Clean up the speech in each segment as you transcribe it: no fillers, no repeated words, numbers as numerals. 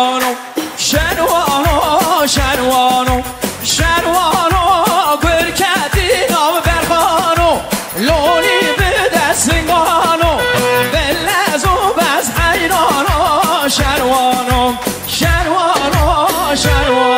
شروانو شروانو شروانو شروانو برکتی نام برخانو لونی به دستگانو بلزو بز حیرانو شروانو شروانو شروانو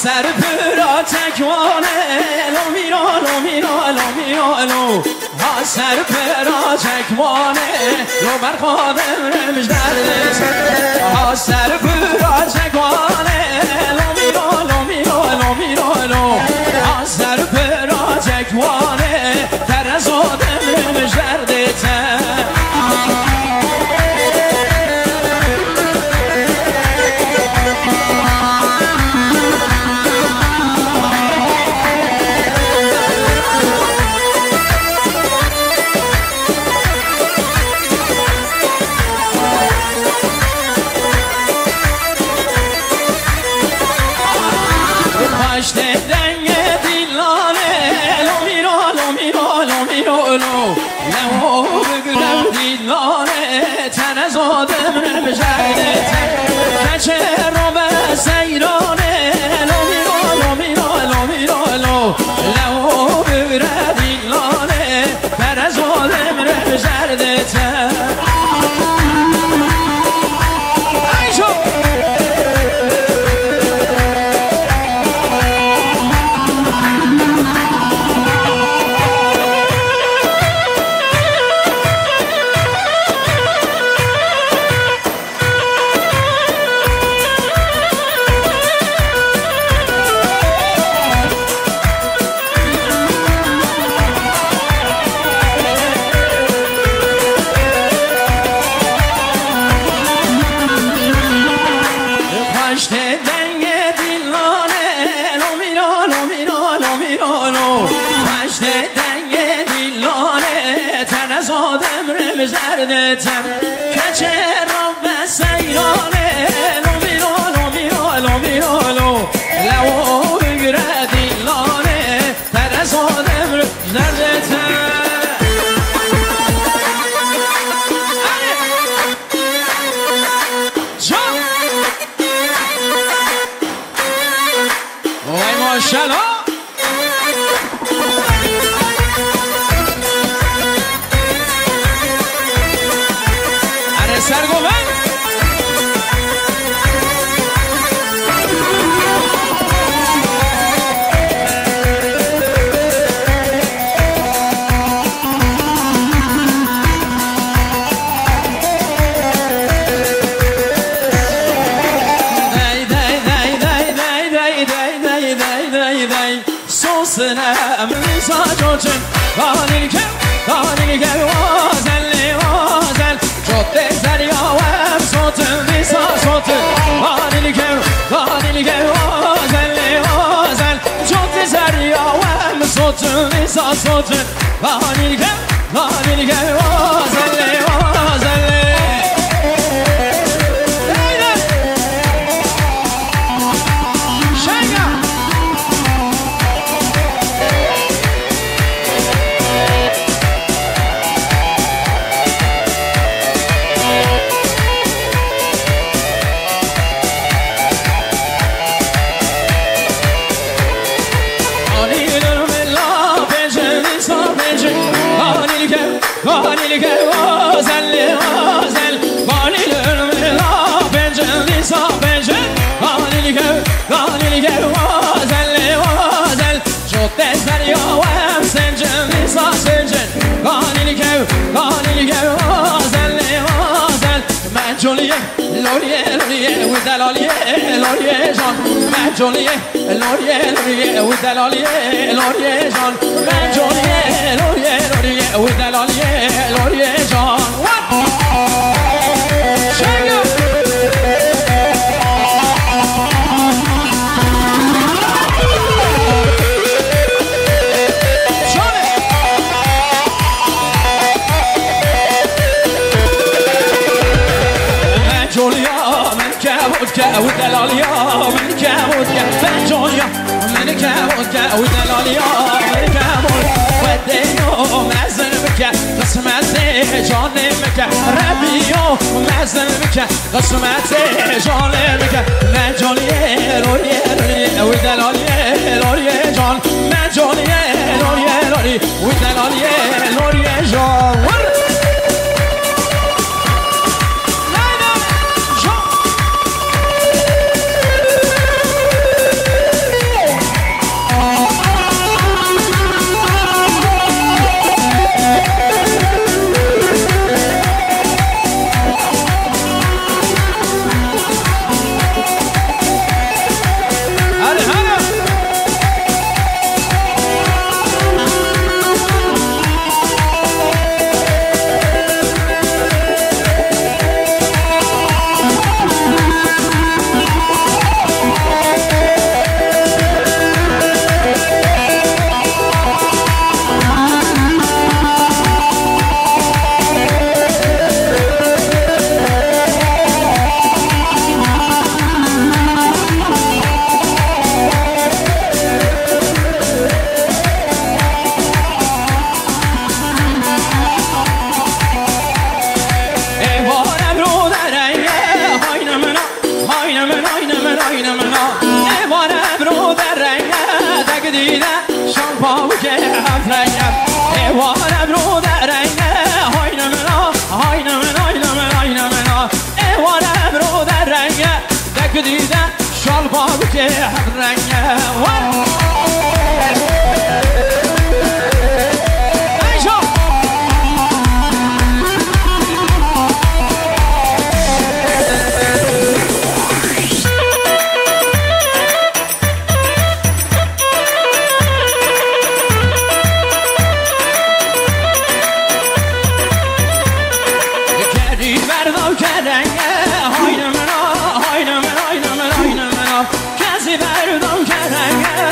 سر پرا تکوانه لو میرا لو میرا لو میرا لو ها سر پرا تکوانه لو برخوادم رمش دردت ها سر پرا تکوانه لو میرا لو میرا لو میرا لو ها سر پرا تکوانه ترزادم رمش دردت پشت دنگ دیلانه لو میرا لو میرا لو میرا لو لو بگرم دیلانه تن زادم رمجرده کچه رو به سیرانه لو میرا لو میرا لو میرا لو لو بگرم دیلانه تن زادم رمجرده زادم رم زردتم کچه را به سیرانه لو میرا لو میرا لو میرا لو ماشاءالله اره سرگومن مساجوچن دانیل که وازل جوته دریا و صوتن بیسا صوتن دانیل که وازل جوته دریا و صوتن بیسا صوتن دانیل که وازل Vanil ke vazel vanil la penjen lisa penjen vanil ke vazel jote zaria wam senjen lisa senjen vanil ke vazel man joliye loriye with the loriye jan man joliye loriye with the loriye jan man joliye with the loriye jan what shake it ودلاليا من كابوت من جونيا من كابوت ودلاليا من كابوت وديو مازن بك قسمتي جاني بك ربيو مازن بك قسمتي جاني بك من جونيا لوري ودلاليا لوري جان من جونيا لوري ودلاليا لوري جان Kezi verdam kerenge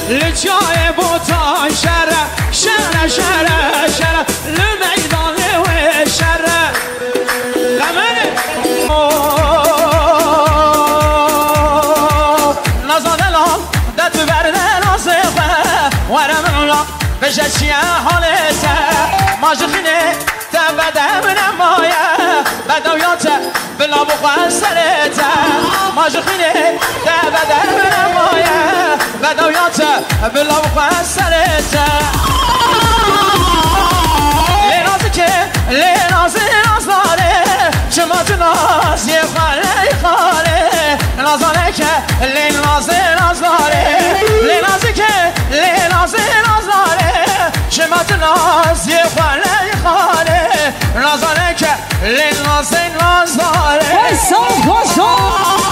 لجای بوتان شره شره شره شره لمیدان و شره لمنه نزادلان دت برده نازفه ورمولا بشه چیه حالته ماجخینه تبده نمایه بدویاته بلا بخواه سرته ماجخینه تبده نمایه بدویاته بلا بخواه سرته لنازی که لنازی نازاره چما جناز یه خاله خاله نازاره که لنازی نازاره لنازی که لنازی نازاره چما جناز یه خاله خاله نازاره که لنازی نازاره ویسان خوشان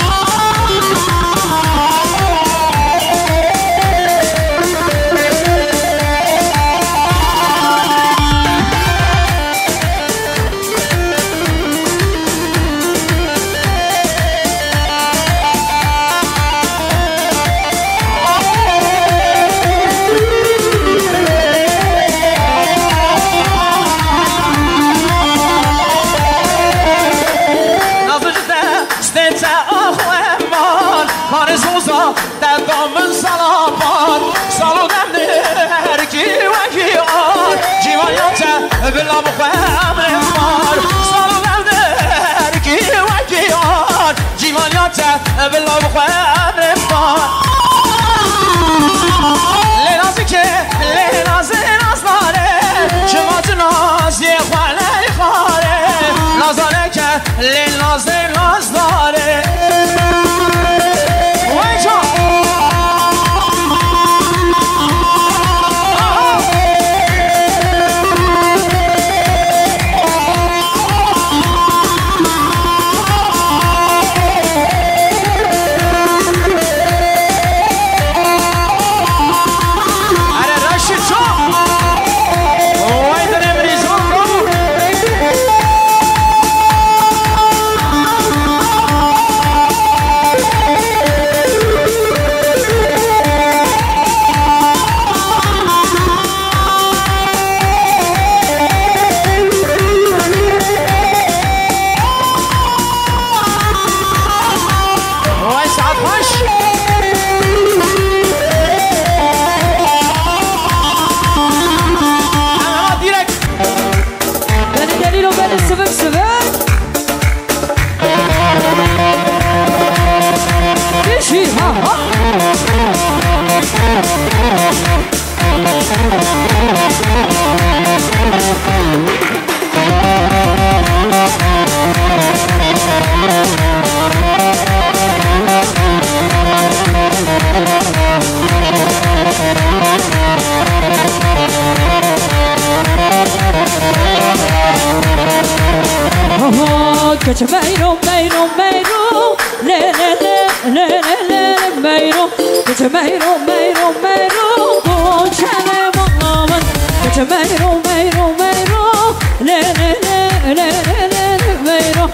من سلامات سالو دمني هركي وكي آر جيوانياته بلا مخوام رفار سالو دمني هركي وكي آر جيوانياته بلا مخوام رفار لنازي كي لنازي نازناره شما جناز يخوالي خاره نازاره كي لنازي نازناره Meiro, meiro, meiro, le le le le le le meiro. Meiro, meiro, meiro, conchale mamaman. Meiro, meiro, meiro, le le le le le le meiro.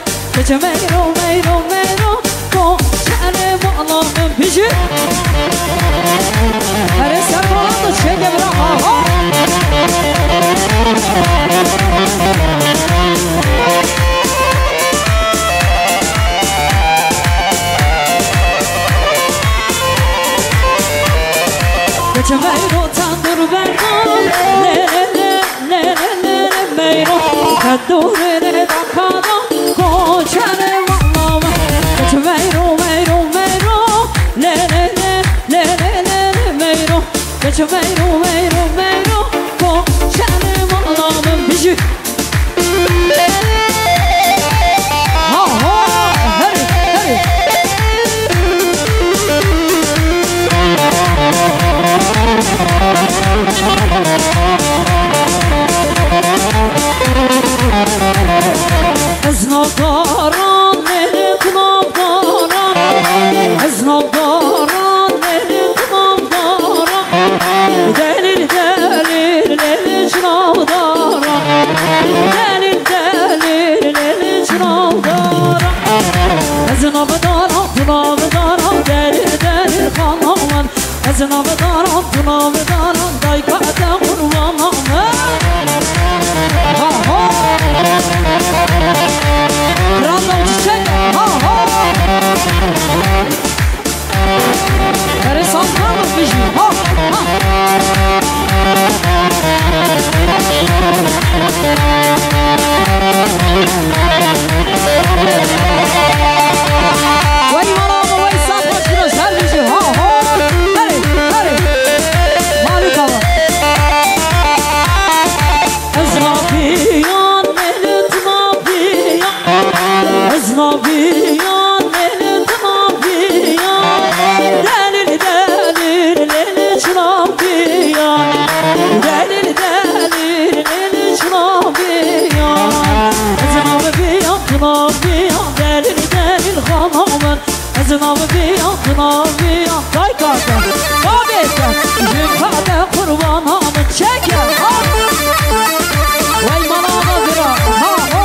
Meiro, meiro, meiro, conchale mamaman. Biji. Hare sabah chege bra. Meiro tandur vermem, le le le le le le meiro. Tandur ne bakana, koçane mama. Meiro, meiro, meiro, le le le le le le meiro. keçe meyru meyru meyru koçanım ağlamın bici ha ha hadi hadi Eznavdaran nehri kınavdaran Eznavdaran nehri kınavdaran Delil delil leli çınavdaran Delil delil leli çınavdaran Eznavdaran tunavdaran delil delil kanaman Eznavdaran tunavdaran daykate kurbanam Ha ha Randa uçacak ha ha Kare sanmamız bir şey ha ha Vay malama vay sanmaz biraz her bir şey ha ha Hadi hadi Malik hava Ezrafiyan melit mafiyan Ezrafiyan melit mafiyan Delil delil leli çınafiyan Delil delil leli çınafiyan Ezrafiyan kınafiyan Delil delil kanaman Ezrafiyan kınafiyan Kay kaka Kabete Jünkade kurbanamın çeker Vay malama bira ha ha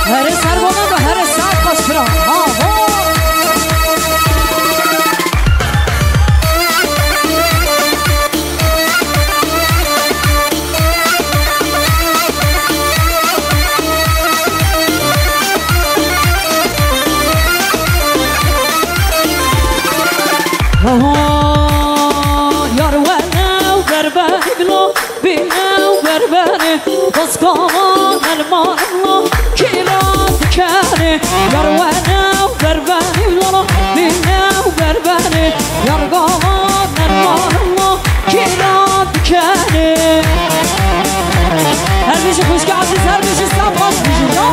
Her servona da her saat baş bira ha ha Yar venev berbeni bilo binev berbeni Koskaman elmanımla kira dikeni Yar venev berbeni bilo binev berbeni Yar kaman elmanımla kira dikeni Her bir şey hoş geldiniz her bir şey sapmaz bir şey ya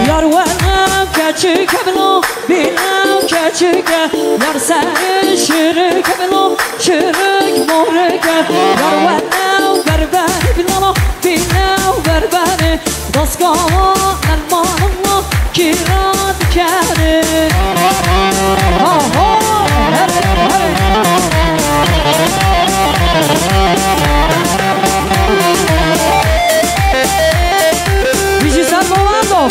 Yar venem keçike bilo binev keçike Yar seni şirik bilo şirik morike Yar venem berbeni bilo binev berbeni Doskava elmanımla kira dikeni Ha ha hey hey Bizi sen Rolando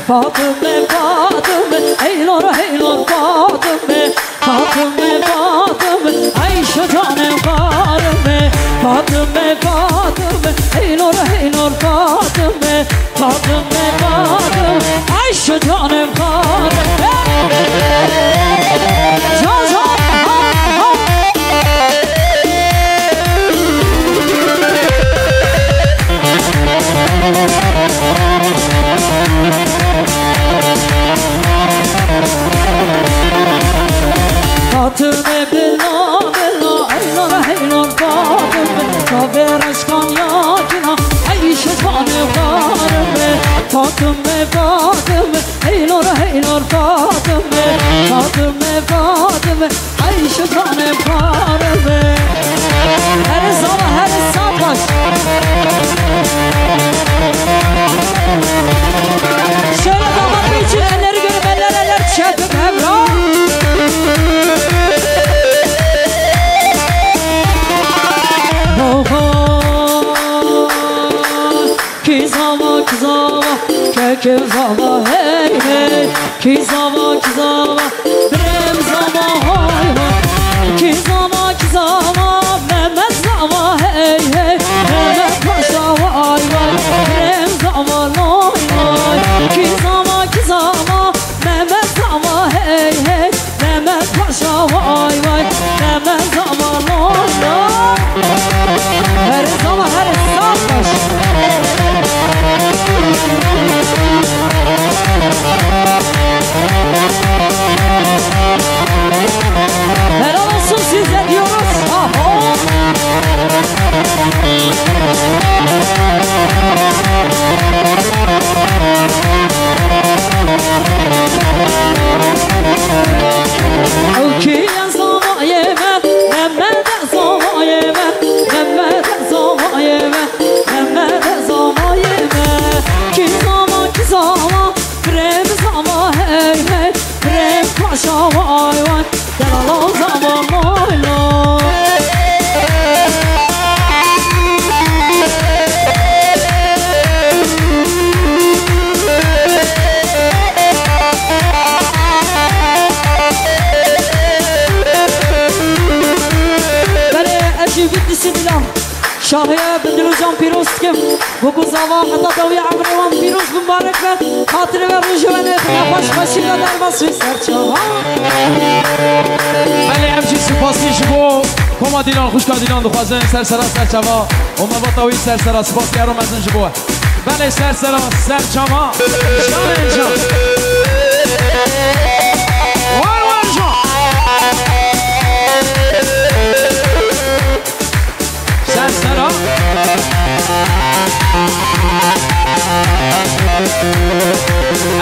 Fatıme Fatıme Heylor heylor Fatıme Fatıme Fatıme Ayşe canım Fatıme Fatıme Fatıme Heylor heylor Fatıme Fatıme Fatıme Ayşe canım Fatıme Can can ha ha Fatıme billa billa Heylor heylor Fatıme Saber aşkan yakına Ayşe canım Fatıme Fatıme Fatıme Heylor heylor Fatıme Fatıme Fatıme Ayşe canım Fatıme Her sabah her sabah Şöyle damat için elleri görüp eller çekip Evra Kizava kizava kekizava hey hey Kizava kizava brem zava hay hay Kizava kizava Mehmet zava hey hey Mehmet paşa vay vay brem zava loy loy شاهية بدلو جان بيروز كم بوكو زوا حتى دوي عمروان بيروز مبارك بات خاطر بروجوانه خوش باشيلا در باسوي سرچاوا بله همچی سپاسی شبو کما دیلان خوشکا دیلان دخوازن سرسرا سرچاوا امنباتاوی سرسرا سپاس گرم از این شبوه بله سرسرا سرچاوا شان انجام وار جان سرسرا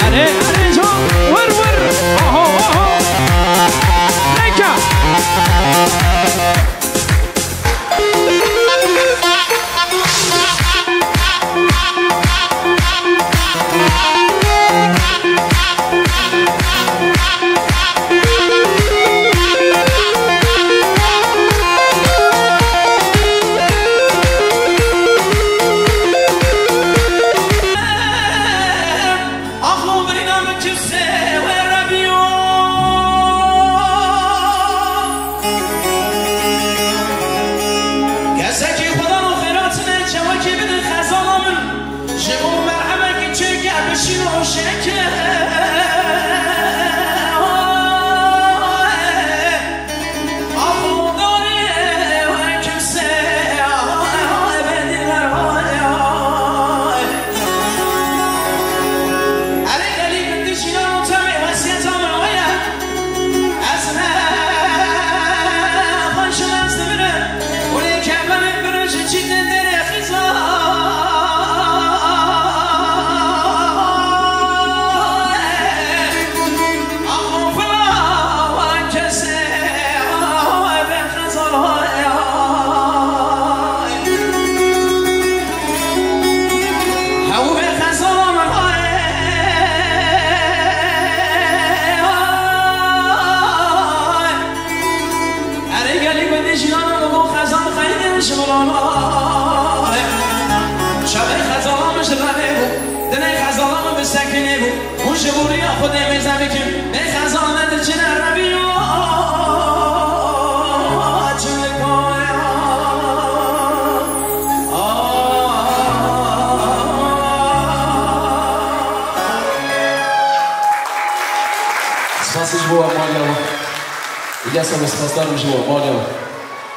اره جان ور آها نکا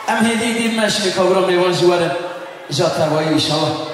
ام هدی دید مشکی کابرا میوان جواره جا تروایی ایشالله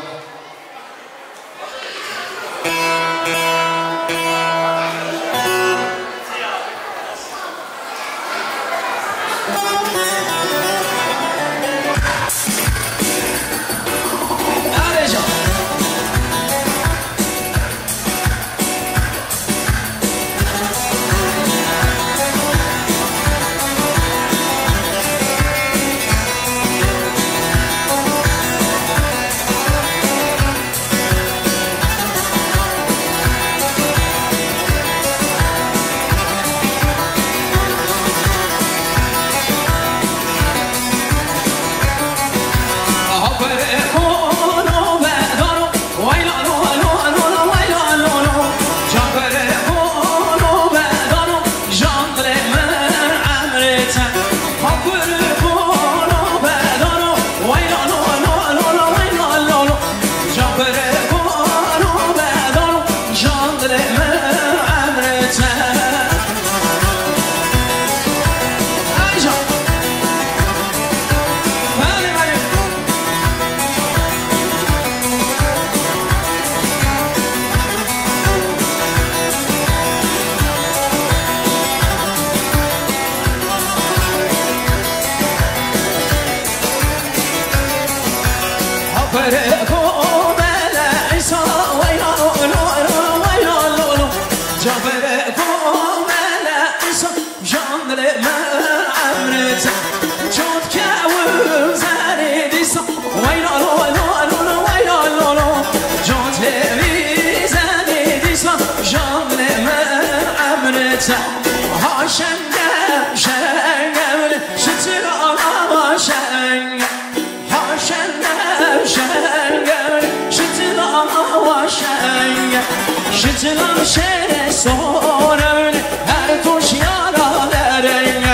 شتلم شهر سارم هر توش یارا درنگ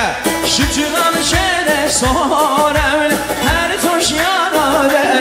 شتلم شهر سارم هر توش یارا درنگ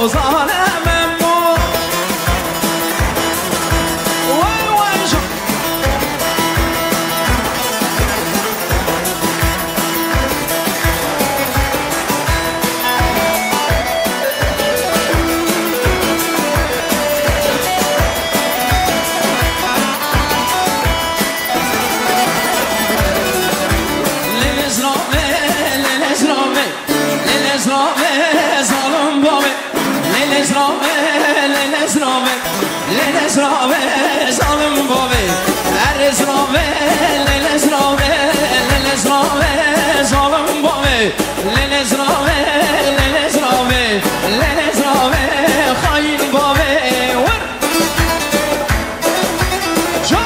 ظالم مو وای وای شو ظالم بابي الاسرابي الاسرابي الاسرابي ظالم بابي الاسرابي الاسرابي الاسرابي خاين بابي ور شو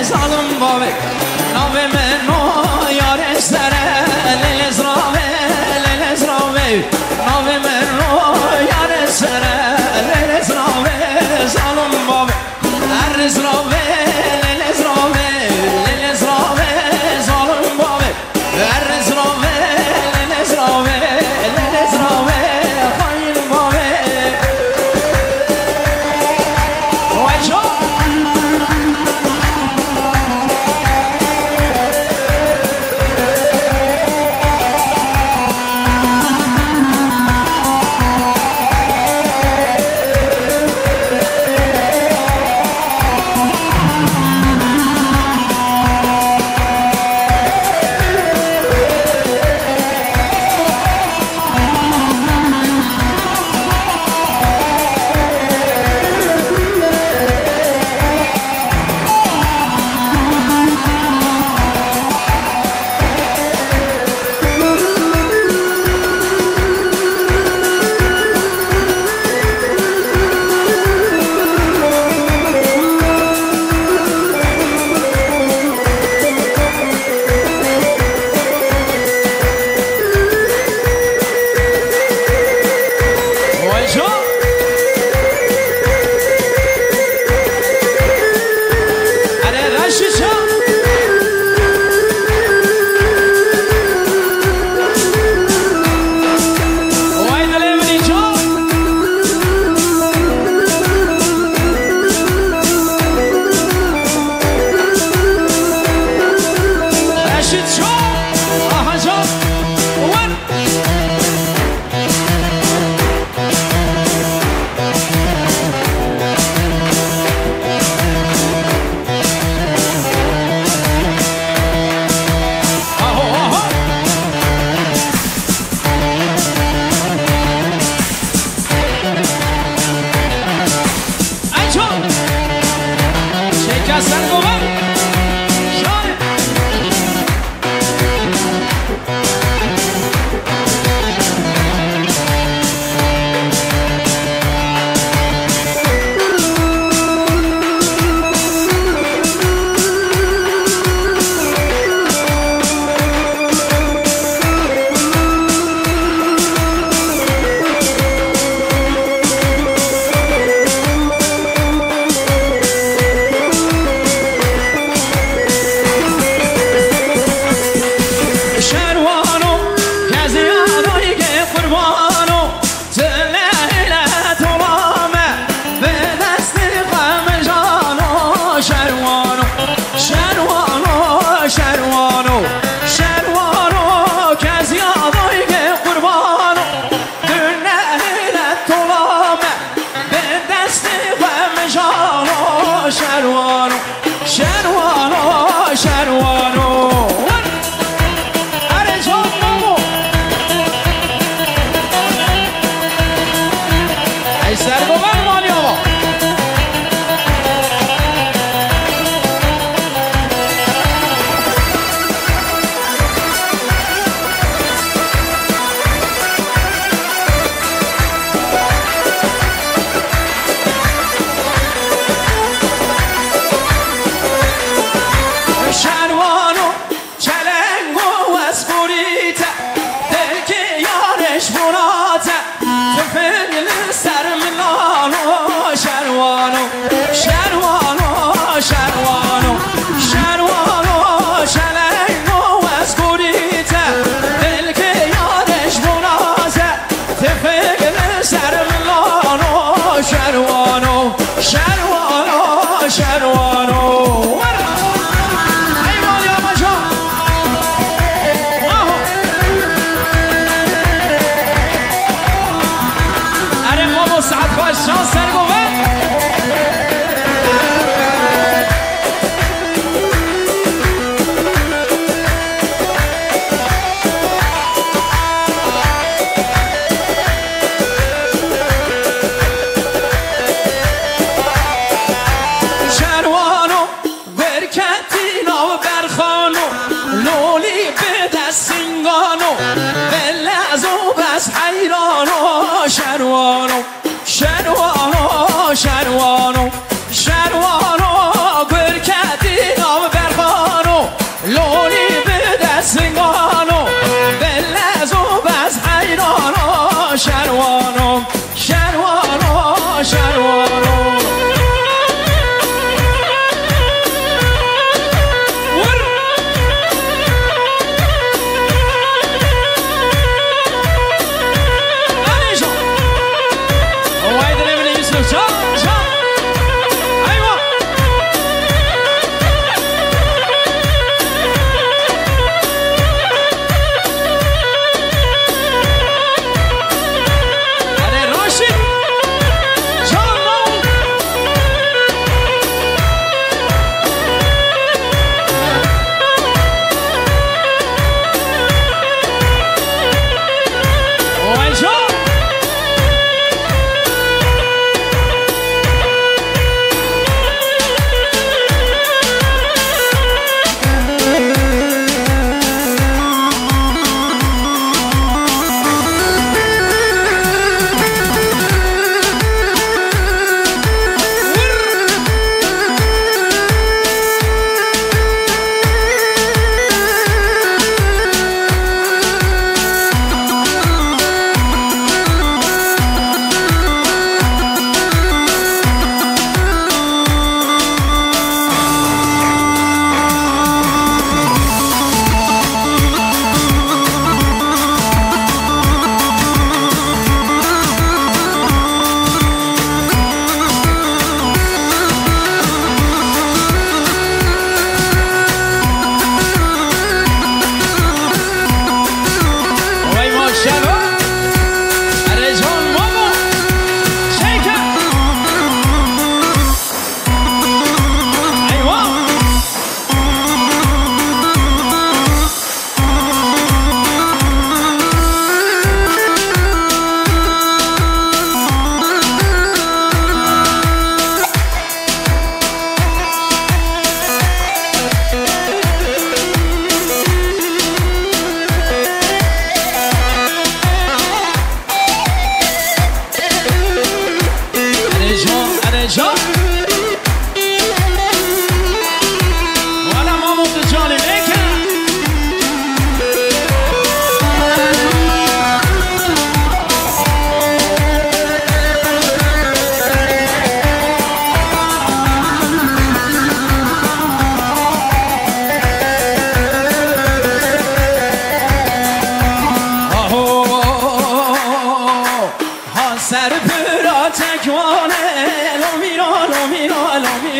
ظالم بابي نوبي منو يا رسالة للإزرابي للإزرابي نوبي منو يا رسالة للإزرابي ظالم بابي الإزرابي للإزرابي للإزرابي ظالم بابي الإزرابي للإزرابي للإزرابي خاين بابي ويشو شروانو شروانو شروانو اره جان مامو ای سر ببر مالی آقا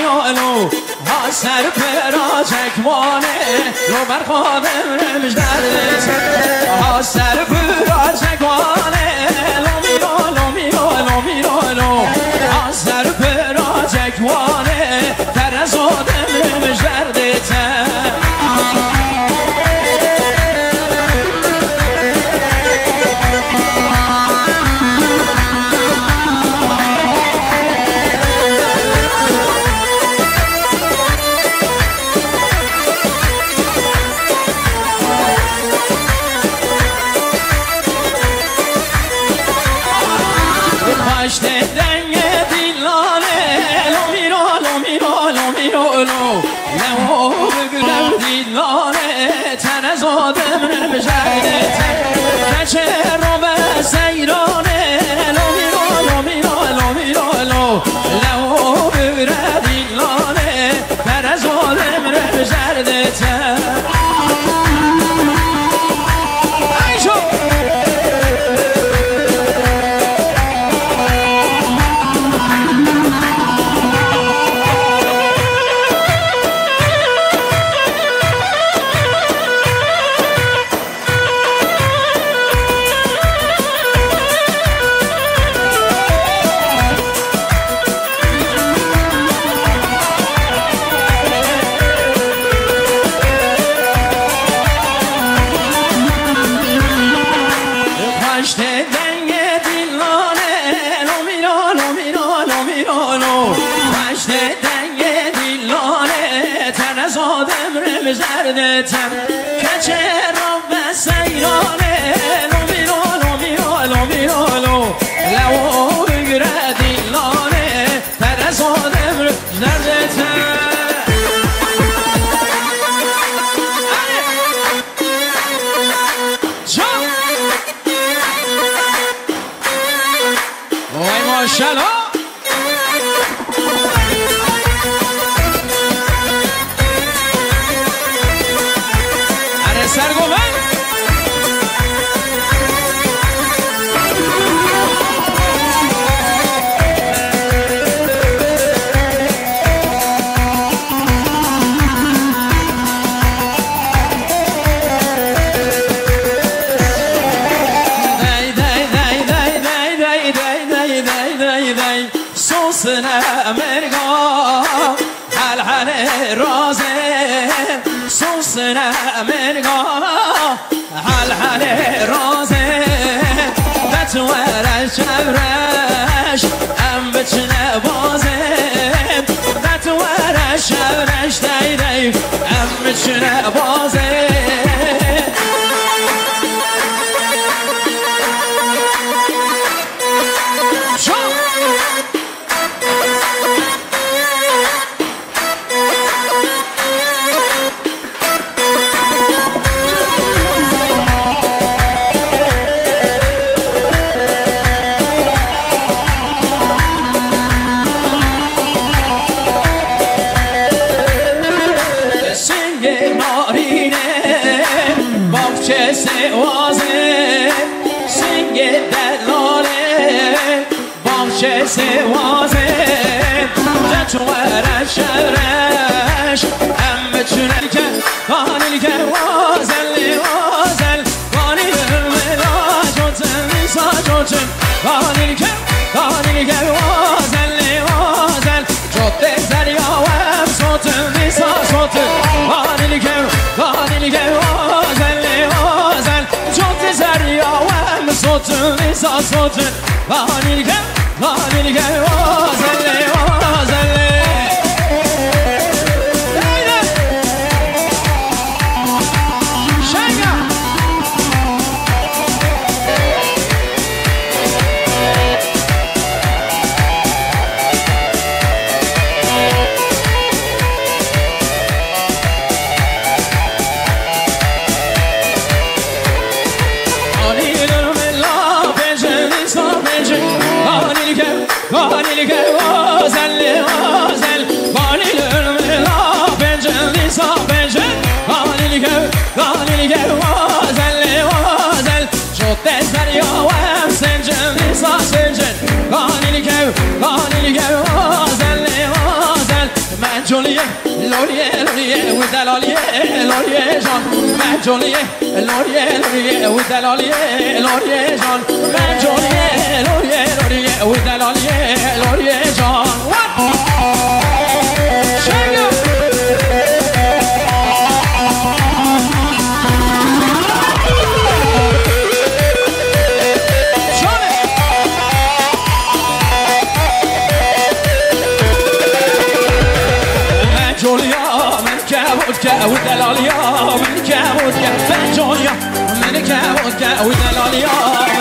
لو ها سر پرا چکمانه رو بر خادم رمش دردت ها سر پرا چکمانه لو ها سر پرا چکمانه در از آدم رمش دردت Gani جونیه لوریه لوریه و دلالیه لوریه جان من جونیه لوریه لوریه و دلالیه لوریه جان من جونیه لوریه لوریه و دلالیه لوریه جان ودلاليا من كابوت من جونيا من كابوت ودلاليا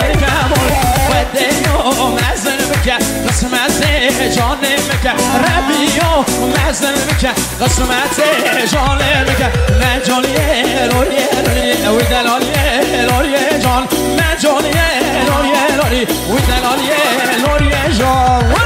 من كابوت وديو مازن بك قسمتي جاني بك ربيو مازن بك قسمتي جاني بك من جونيا لوري ودلاليا لوري جان من جونيا لوري ودلاليا لوري جان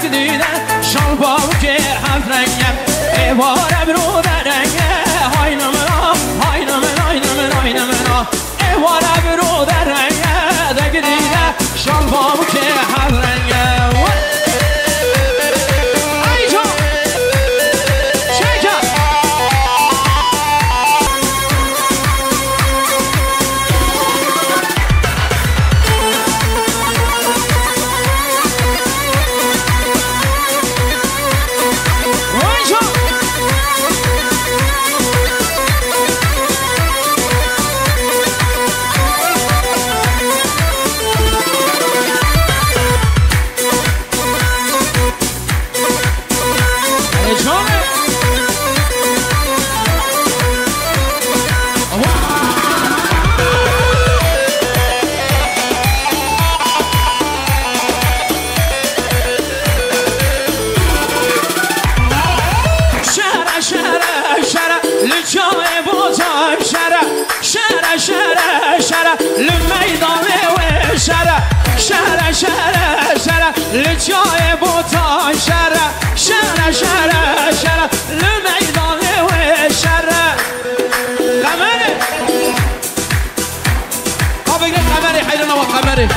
جديدة شالبا بكي حق رنگه وارم رو درنگه های نمنا های نمنا های نمنا های نمنا وارم رو درنگه دگه دیگه شال بابو که هر رنگه ایجا شکر لجای بوتان شره شره شره شره لمیدان و شره قمره بگیر قمره حیران و قمره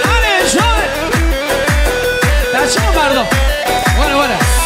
آره شوه در چه مردم وره وره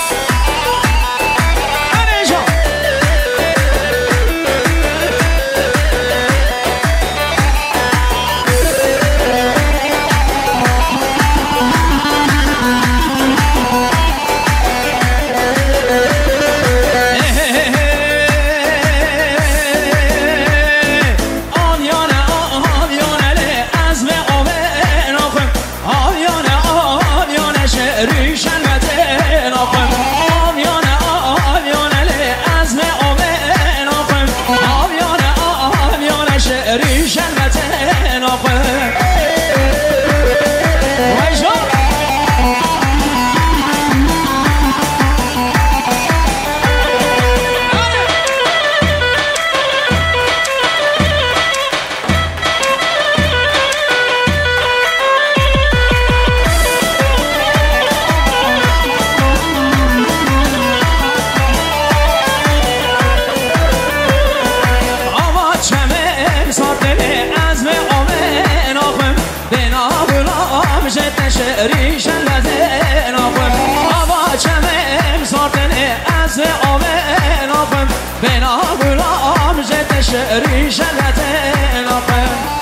شعري جلتين أبن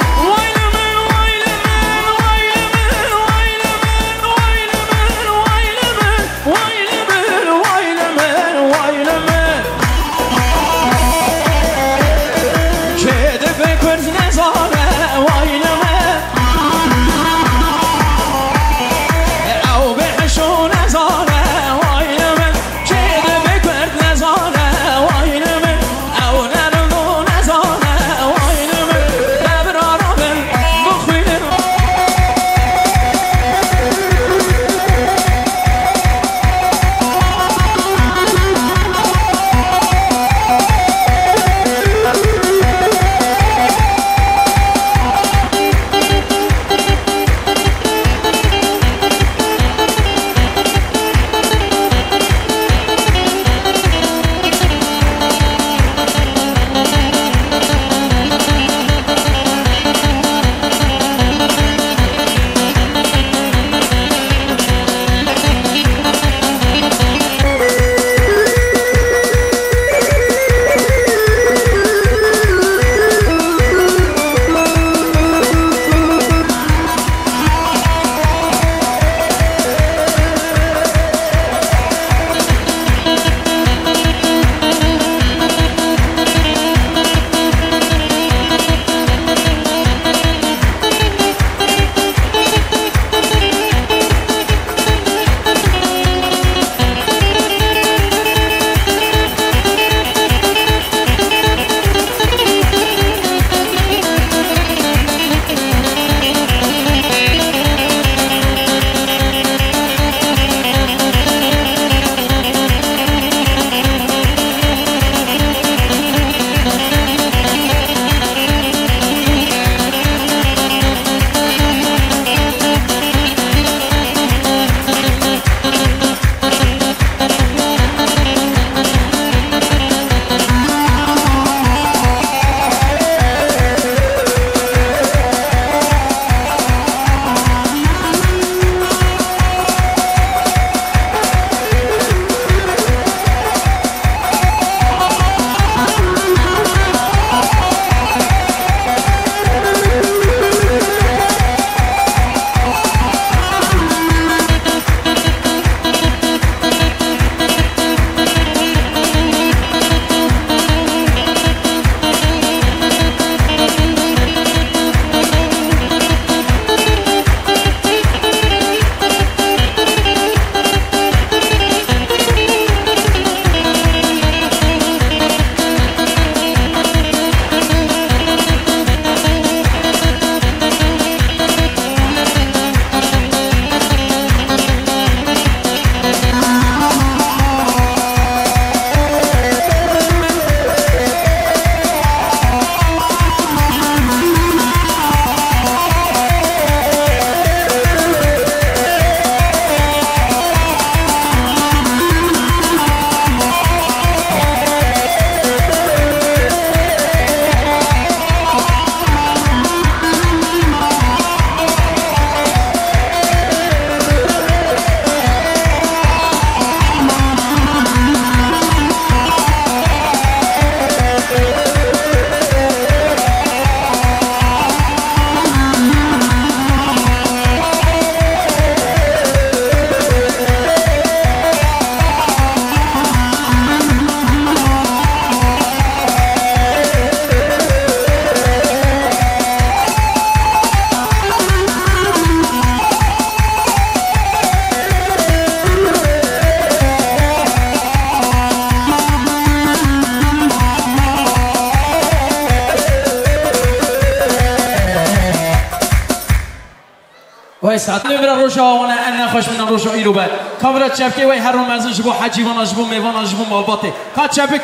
وای ساعت نمیره روشا وانا ان خوش من روشا ایرو بعد کامرا چپکی وای هر روز جبو حجی وانا جبو میوانا جبو مالباته کا چپک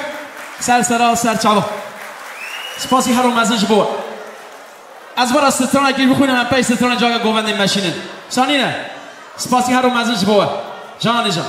سر چاوا سپاسی هر روز جبو از برا ستران گیر بخونم من پای ستران جاگا گوونده ماشینن سانی نه سپاسی هر روز جبو جان جان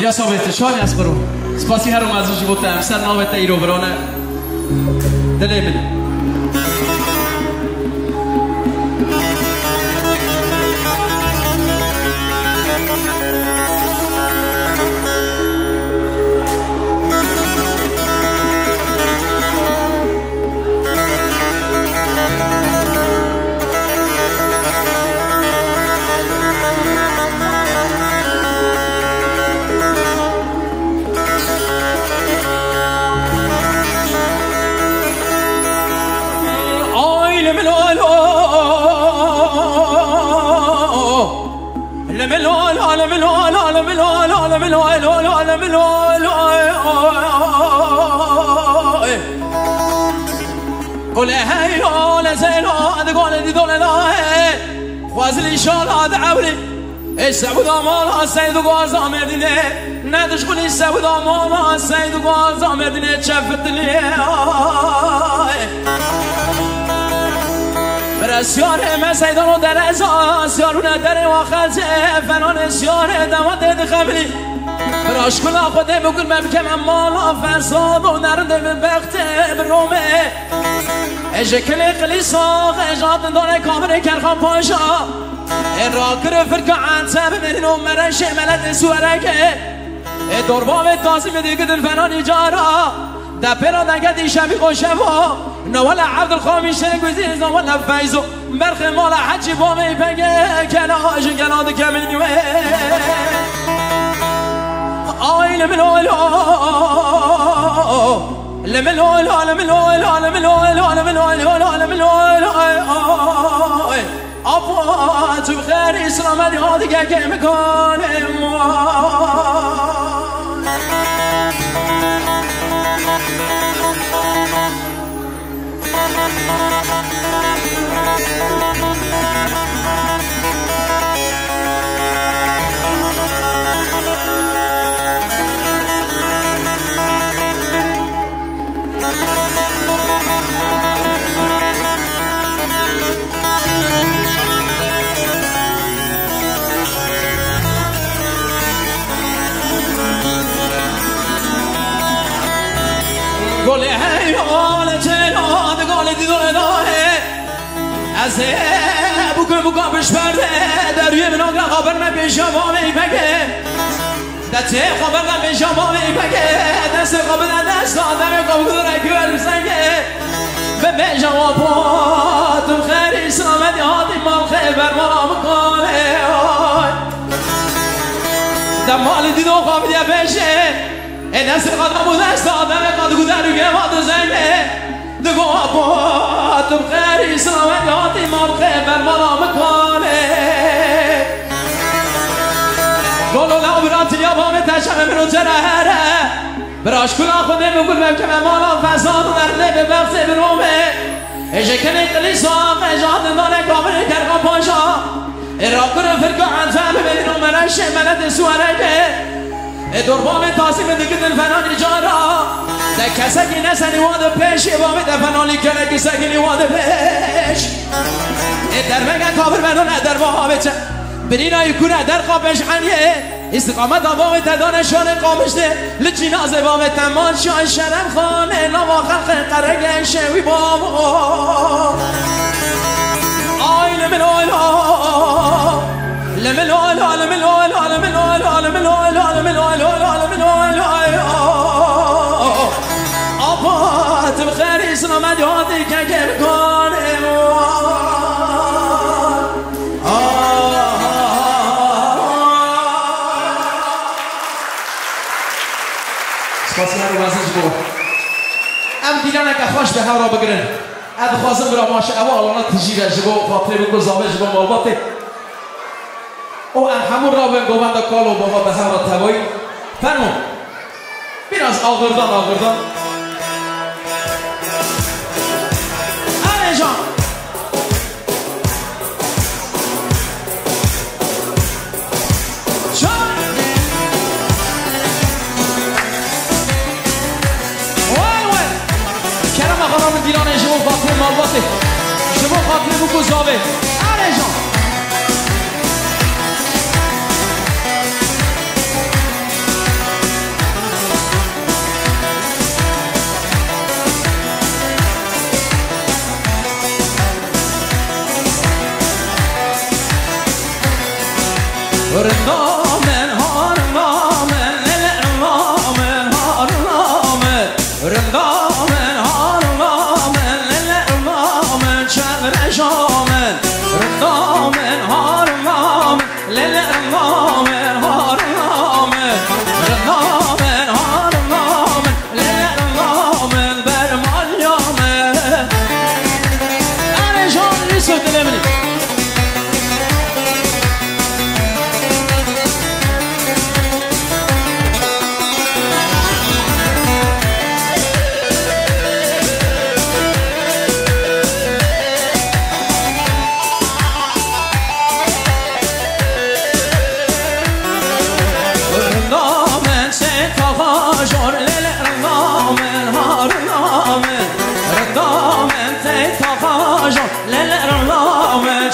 یا ثابت شاد از برو سپاسی هر مزوجی بودم سر نامت ایرو برانه دلی منی قول هاي ولا زين هذا قول دي دول لا وازل ان شاء الله هذا عولي السعود امال السيد غاز مدينه ندش قول السعود امال السيد غاز مدينه شفت لي برسيار ما سيدنا درز سيارنا در واخذ فنان سيار دمات دخمري براش كل خود بقول ممكن مالا فساد و نرد من وقت برومه اجكل قليصا اجاد دونه كامر كرخان پاشا راكر فرق عن سب من مرش ملت سورك دوربام تاسم دیگه فنان جارا دپرا دگدی شبی خوشوا نوالا عبد الخامیش گزیز نوالا فیزو برخ مالا حجی بامی بگه کلاش گلاد کمینیوه آی لملو ابا تو بخیر اسلام دیگه دیگه که میکنه گل هی آل چناد گل دیدن داره از بکن بش برده در روی من آگرا خبر نمیشه با میپکه دسته خبر نمیشه با میپکه دست خبر دست آدم خبر داره که برسنگه به بجوا پاتم خیلی سلامت یادی مال خبر ما مکانه دمال دیدو خواهد یا بشه دست قدم و دست آدم قد گذر و گواد زنه دگو آبادم خیلی سلامت یادی مال خبر ما مکانه گلو لابرات یا بام تشم منو جرهره براش کلا خودم بگل ممکن مالا فساد و درده به بخص برومه اجکنی قلیسا اجاد دانه کامل کرقا پاشا اراکر فرقا عنفهم بدین و منش ملت سوارکه دوربام تاسیم دیگه دل فنانی جارا ده کسکی نسنی واده پیش بام ده فنانی کنه کسکی واده پیش در مگه کابر منو ندر با بچه برینای کنه در قابش عنیه استقامت آبام تدان شان قامشته لجناز بام تمان شان شرم خانه نوا خلق قرق شوی بام آی آبات بخیر اسلامت یادی که کنه سپاسی هر وزنش بود ام دیگه که خوش به هوا بگرن اد خوازم برا ماشه اول آنها تجیره جبو خاطره بگو زامه جبو مالباته او همون را به گوبند کالو بابا به هوا تبایی فرمون بین از آغردان آره جان خانم دیرانه شما خاطر مالباته شما خاطر بکو زاوه آره جان رندامن هارنامن للرنامن هارنامن رندامن هارنامن للرنامن شبرشامن رندامن هارنامن للرنامن هارنامن رندامن هارنامن للرنامن برمالیامن أنا جان رسول دلمني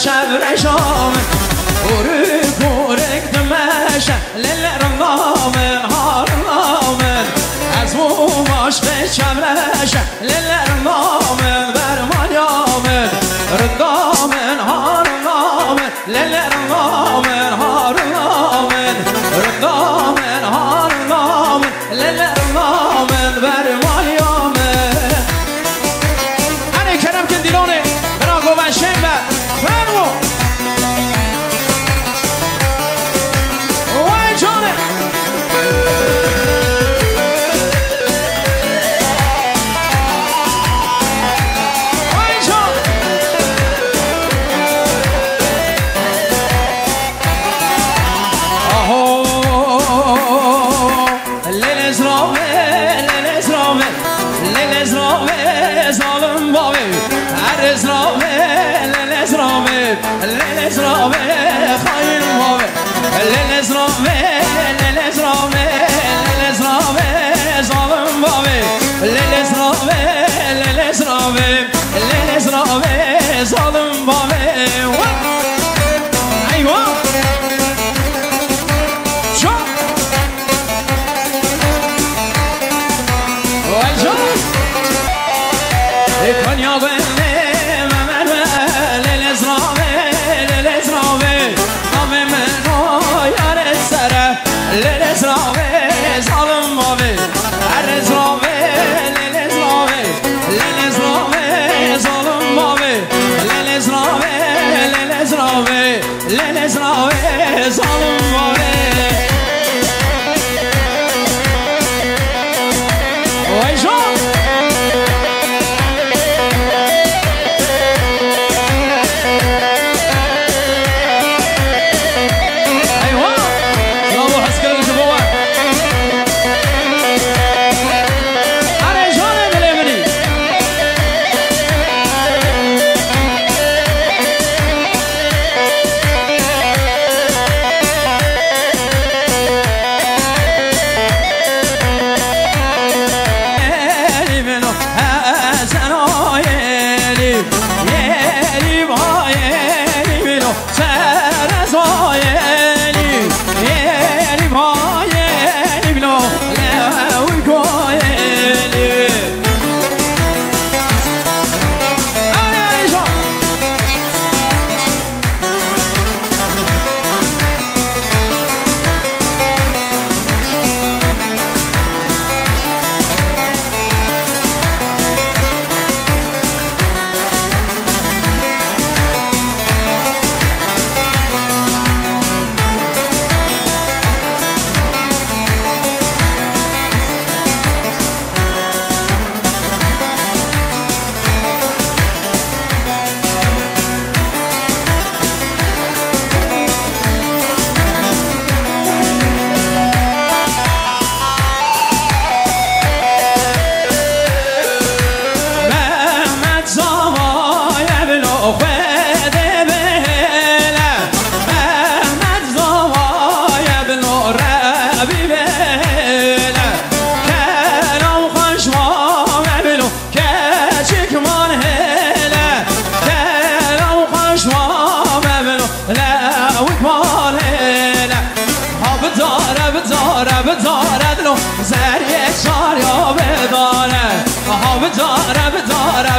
شبرشامن بورك بورك دمشق للرنامن هارنامن از موماش به شبرشق للرنامن برمالیامن رندامن هارنامن للرنامن هارنامن رندامن هارنامن للرنامن برمالیامن انا کرم که دیلانه براغو و شنبه فرمو وای جانه وای جان آهو للزرامه للزرامه للزرامه ظالم بابی هر زرامه للزرامه للزرامه خاين بابی للزرامه للزرامه للزرامه ظالم بابی للزرامه للزرامه للزرامه ظالم بابی ایوا شو وای جان کنیا گونه ممر للزرامه للزرامه نام منو یار سره للزرامه ظالم بابی هر زرامه للزرامه للزرامه ظالم بابی للزرامه للزرامه للزرامه ظالم بابی وای جان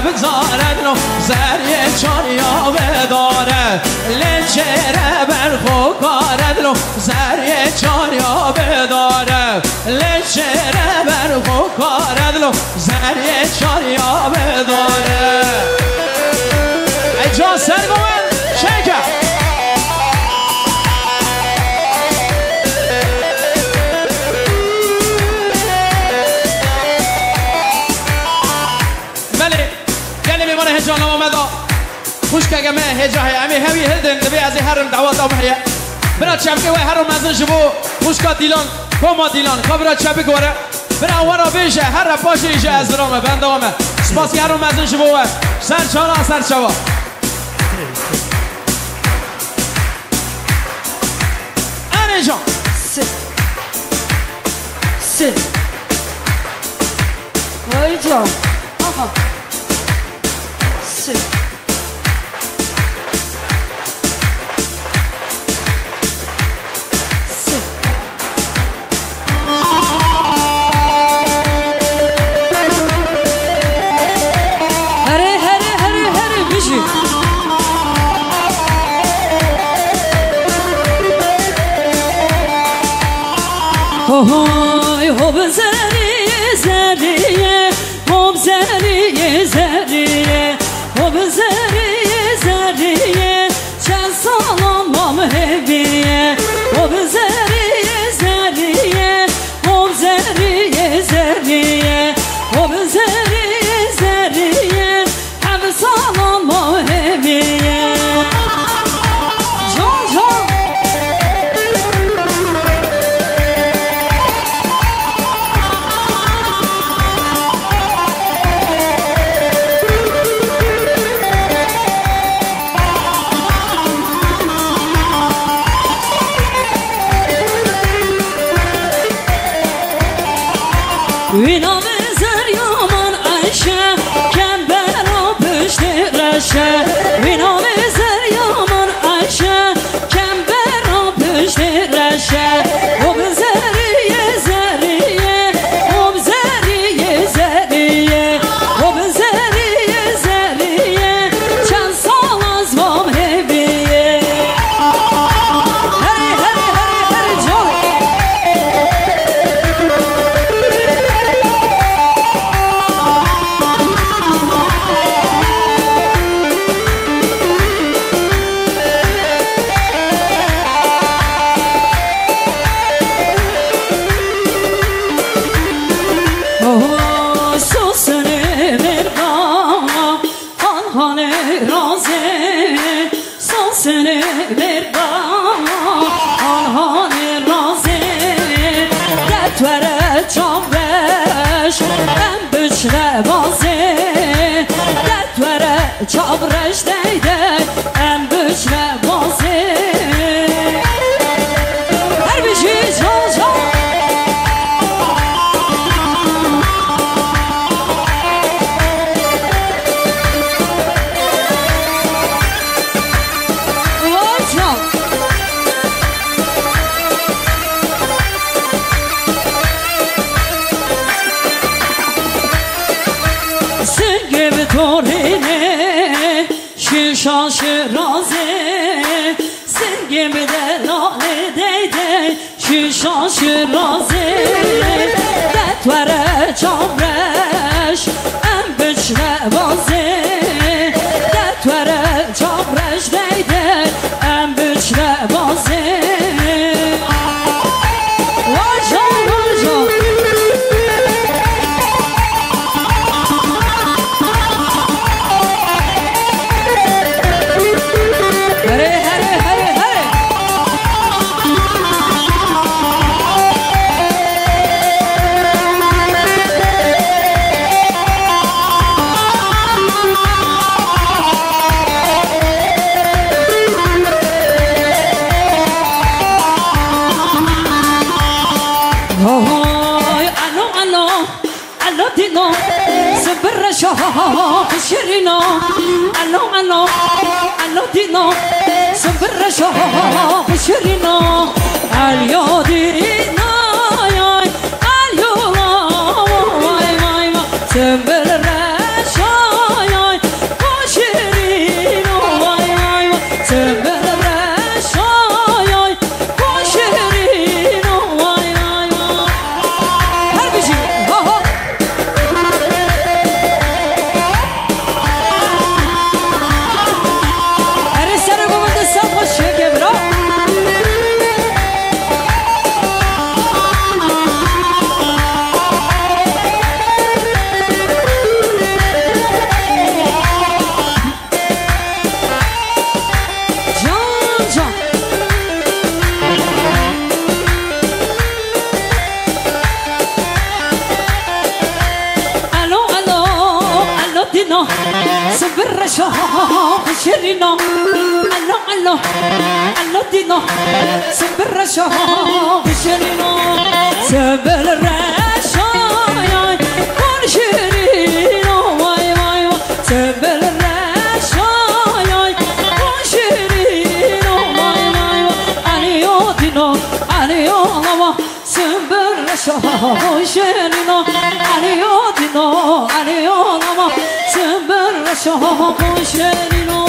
بداره نو زریه چاریا بداره لچره برخو کاره نو زریه چاریا بداره لچره برخو کاره نو زریه چاریا بداره ای جان سرگومن شکر هجان آمدا خوش که گمه هجاه امی همی هدن دبی از هرم دعوت آمهیه برای چمکه و هرم مزن شبو خوش که دیلان کما دیلان که برای چمکه گوره برای ورا بیشه هر پاشه ایشه از درامه بنده آمه سپاسی هرم مزن شبو سر چالا سر چوا انه جان sit وای جان آها sit Oy hob zeriye zeriye hob zeriye zeriye hob zeriye zeriye çen salamam heviye hob zeriye zeriye hob zeriye zeriye hob zeriye zeriye hem salamam heviye Can can Vina mezer yaman Ayşe Kembera püştü reşe Vina mezer yaman Ayşe Kembera püştü reşe Hob zeriye zeriye Hob zeriye zeriye Hob zeriye zeriye Çen salaz vam heviye Heri heri heri heri can Seni bir dağ Anhani razı Detvere çavreş En büçre bazı Detvere çavreş deyde En büçre bazı Her bir şey çalacak Torine şişan şiraze sen gibi de lale deyde şişan şiraze detvere çavreş en büçre bazı detvere çavreş deyde en büçre bazı Vacan vacan Dino, sabra shah shirino, allo dino, sabra shah shirino, alyo dino, alyo la, sabra شيرينا سبر رشاق شيرينا الله دينا سبر رشاق شيرينا سبر رشاق كون شيرينا واي واي سبر رشاق كون شيرينا واي واي عليو دينا عليو الله سبر رشاق شيرينا عليو دينا عليو الله سبر رشاق شيرينا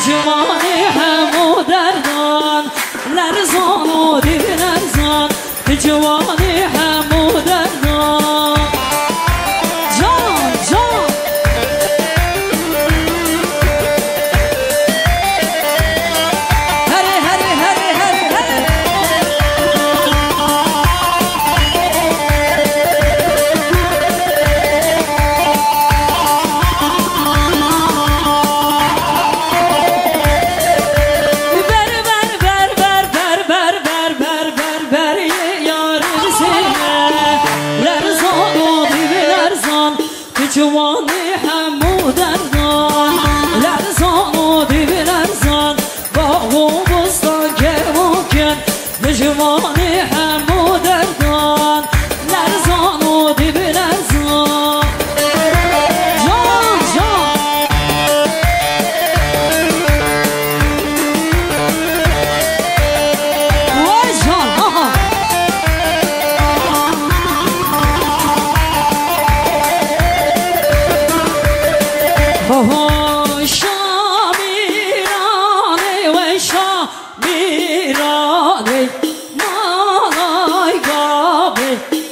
جوانی همو دردان لرزان و دیو لرزان جوانی همو دردان جان جان هره هره هره هره هره جوانی همو دردان لرزان و دیو لرزان باغ و بستان که ممکن جوانی همو دردان لرزان و دیو لرزان جان جان وای جان شامیرانه و شامیرانه مالای گابه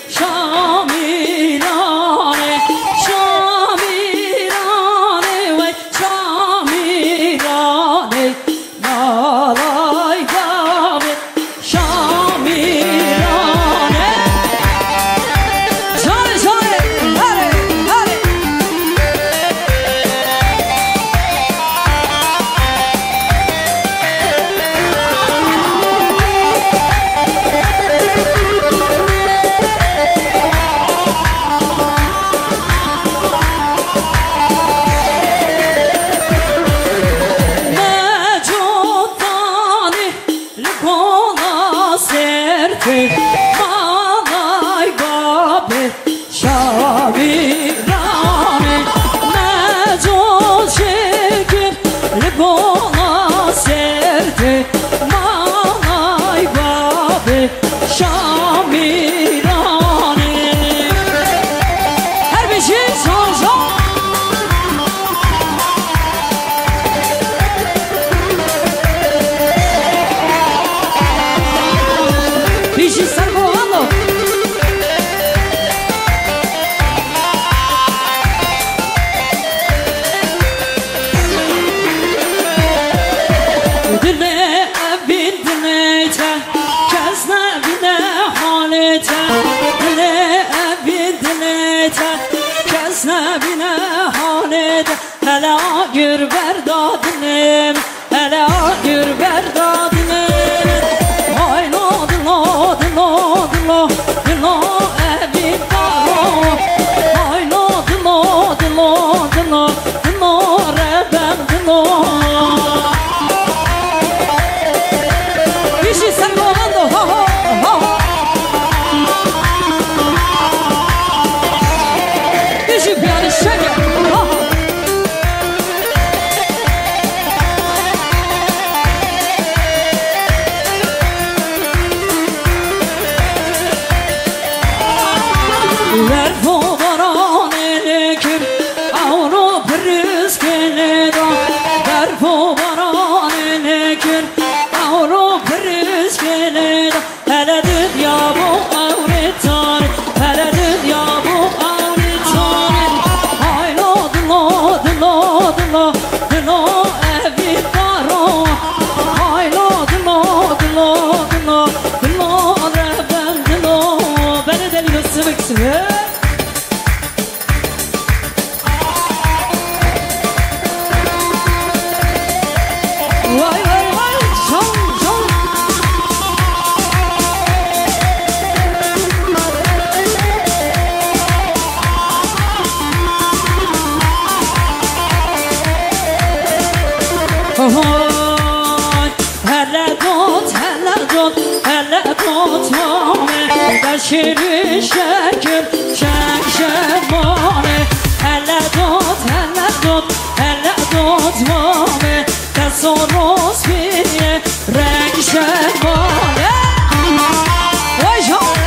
شامیرانه شامیرانه و شامیرانه مالای گابه شامیرانه جانه جانه هره هره مالای گابه شامیرانه نجات شکر لبانا سرته مالای گابه شامیرانه هر بشی جان جان بیشی سر بوانو دل ابین دلیته کس نبینه حالته دل ابین دلیته کس نبینه حالته هلا گر بردادنم هلا گر بردادنم هلا اكتب واي واي واي شون شون هلا دوت هلا دوت هلا دوت مامه بشری شکر شک شمانه هلا دوت هلا دوت هلا دوت مامه تصرف بیه رنگ شمانه وای جان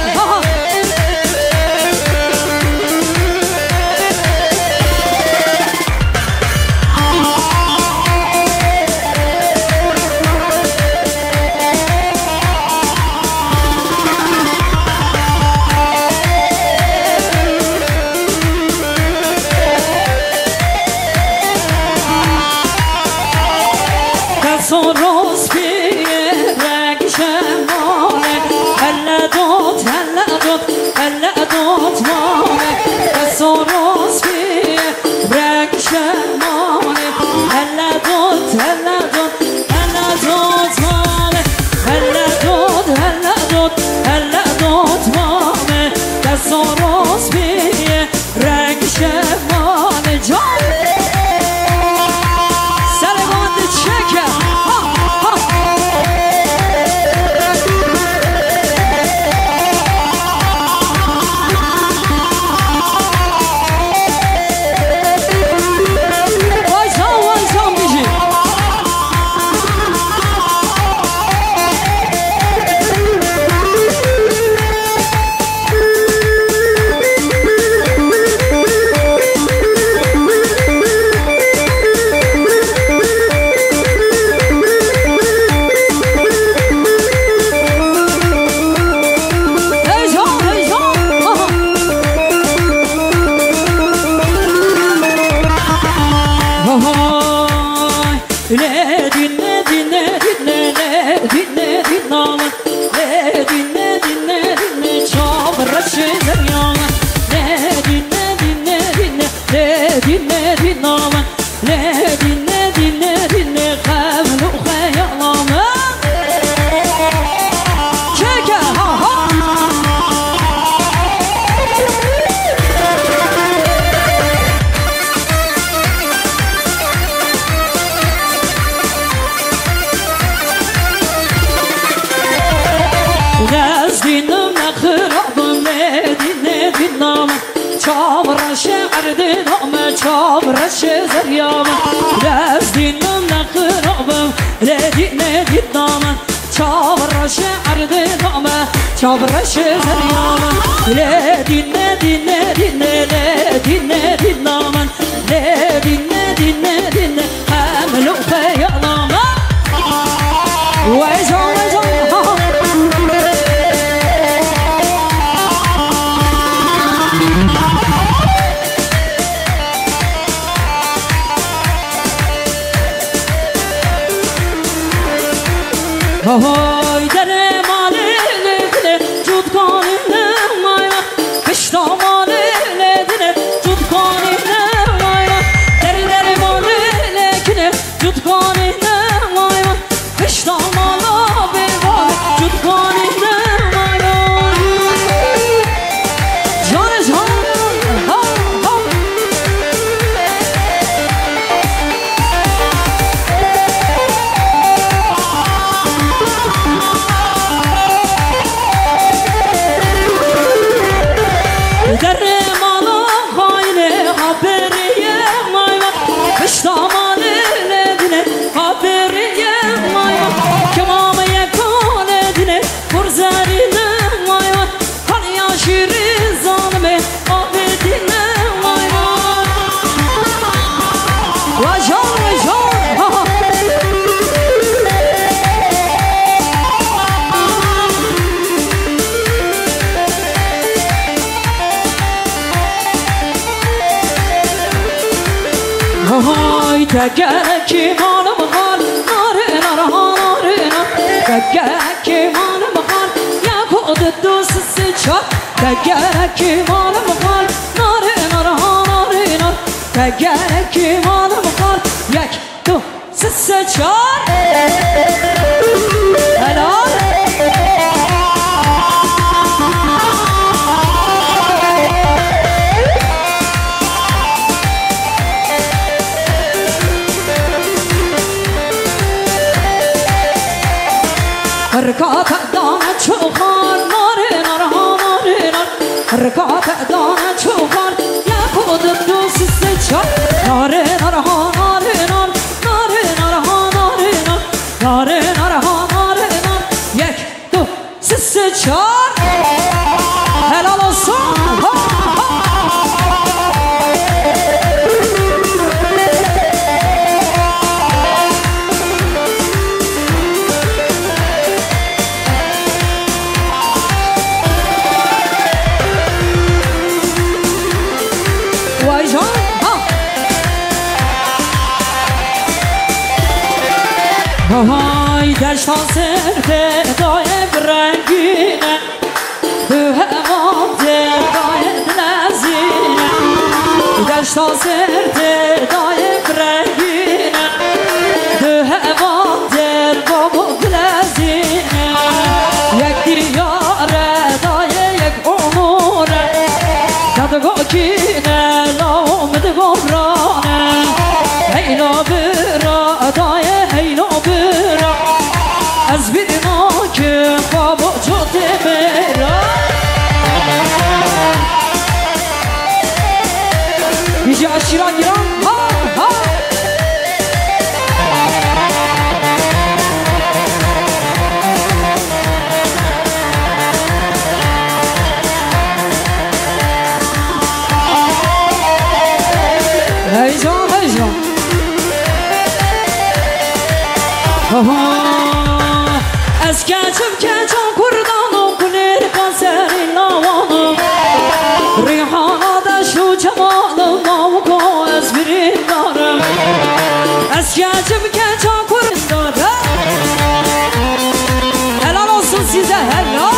روز بیه رنگ شمانه هلا دوت مامه روز بیه رنگ شمانه هلا دوت مامه هلا دوت مامه روز بیه رنگ شمانه جان سلامت چکه چابرش زریامه رزدینم نخرابم ندید نامه چابرش عردنامه چابرش زریامه ندید نامه ندید حملو خیالامه ویزان های در ماله لدنه جود کنه نمایه کشتا ماله لدنه جود کنه نمایه در ماله لکنه جود کنه نمایه کشتا مالا بباره جود کنه نمایه جان های تگرکی مانم خال ناره تگرکی مانم خال یا خود دوست سی چار تگرکی مالم خال ناره ناره ها ناره نار تگرکی مالم خال یک دو سه چار هلال رکات دانه چوخان ناره ناره ها ناره نار رکات دانه چوخان یک و دو سه چار ناره ناره ها ناره نار ناره ناره ها ناره نار ناره ناره ها ناره نار یک دو سه چار هلال olsun های دشتا سرده دای برنگینه تو همام دای نزینه دشتا سرده دای برنگینه تو همام در بابا نزینه یک دیاره دای یک اموره دادگاه کینه لامده گمرانه هینا برا دای هینا برا از بیر ما که بابا جاده برا بیجی اشیران گیران ها ها هیجان هیجان از کچم کچم کردان و کنیر کسری نوانم ریحانا دشو جمالم نامکو از برین دارم از کچم کچم کردان helal olsun size helal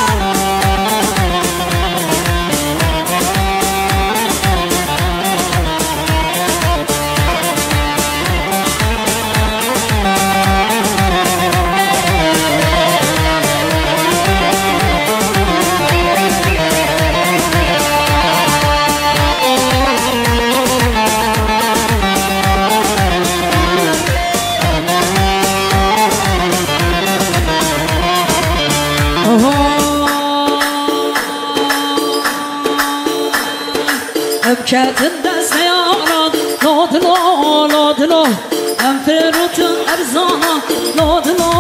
Keten deste yaran Lodlo, lodlo Hem ferutun erzana Lodlo,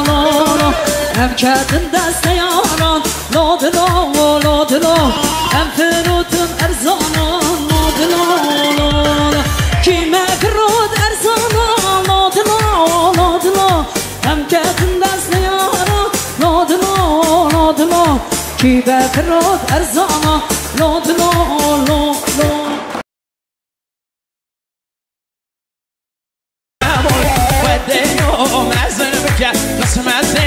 lodlo Hem keten deste yaran Lodlo, lodlo Hem ferutun erzana Lodlo, lodlo Kime ferut erzana Lodlo, lodlo Hem keten deste yaran Lodlo, lodlo Kime ferut erzana Lodlo, lodlo قسمت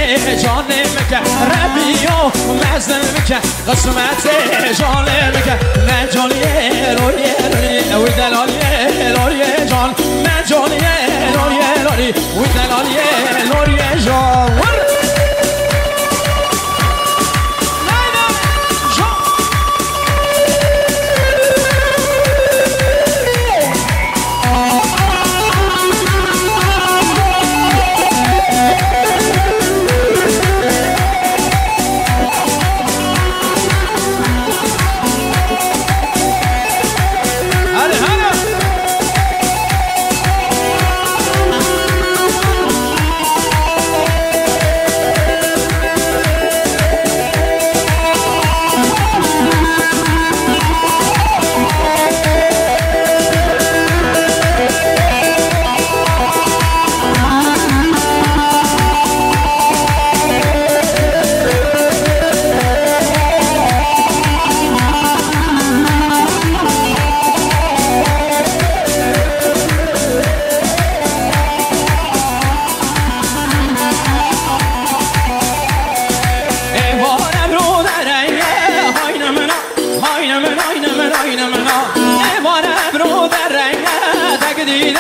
جانم که ربیو مزن که قسمت جانم که نجالیه روی روی دلالیه روی جان نجالیه روی روی دلالیه روی جان آینم ایوان ابرو در رنگه تقدیده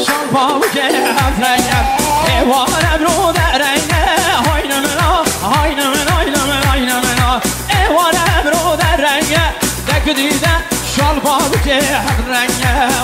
شان پاو که هفت رنگه ایوان ابرو در رنگه آینم ایوان ابرو در رنگه تقدیده شان پاو که هفت رنگه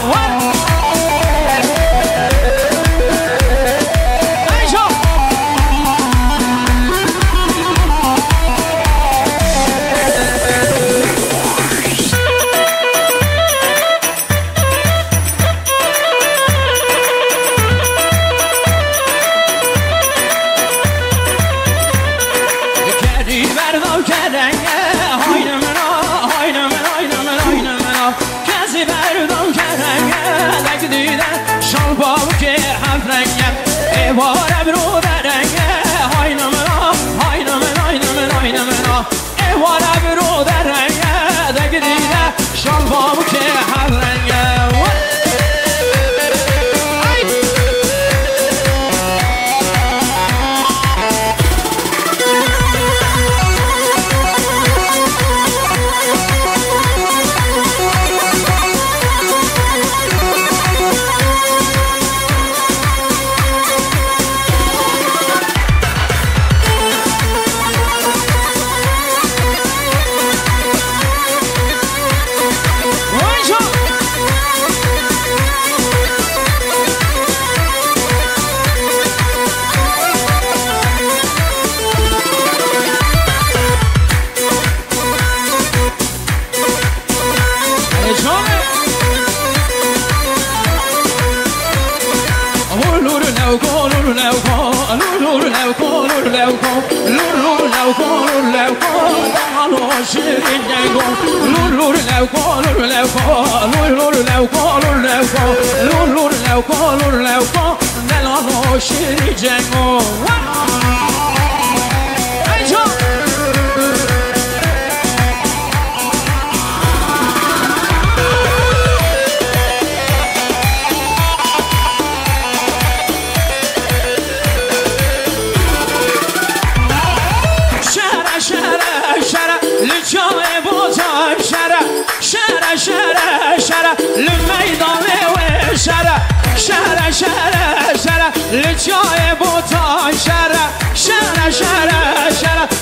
لجای بوتان شرع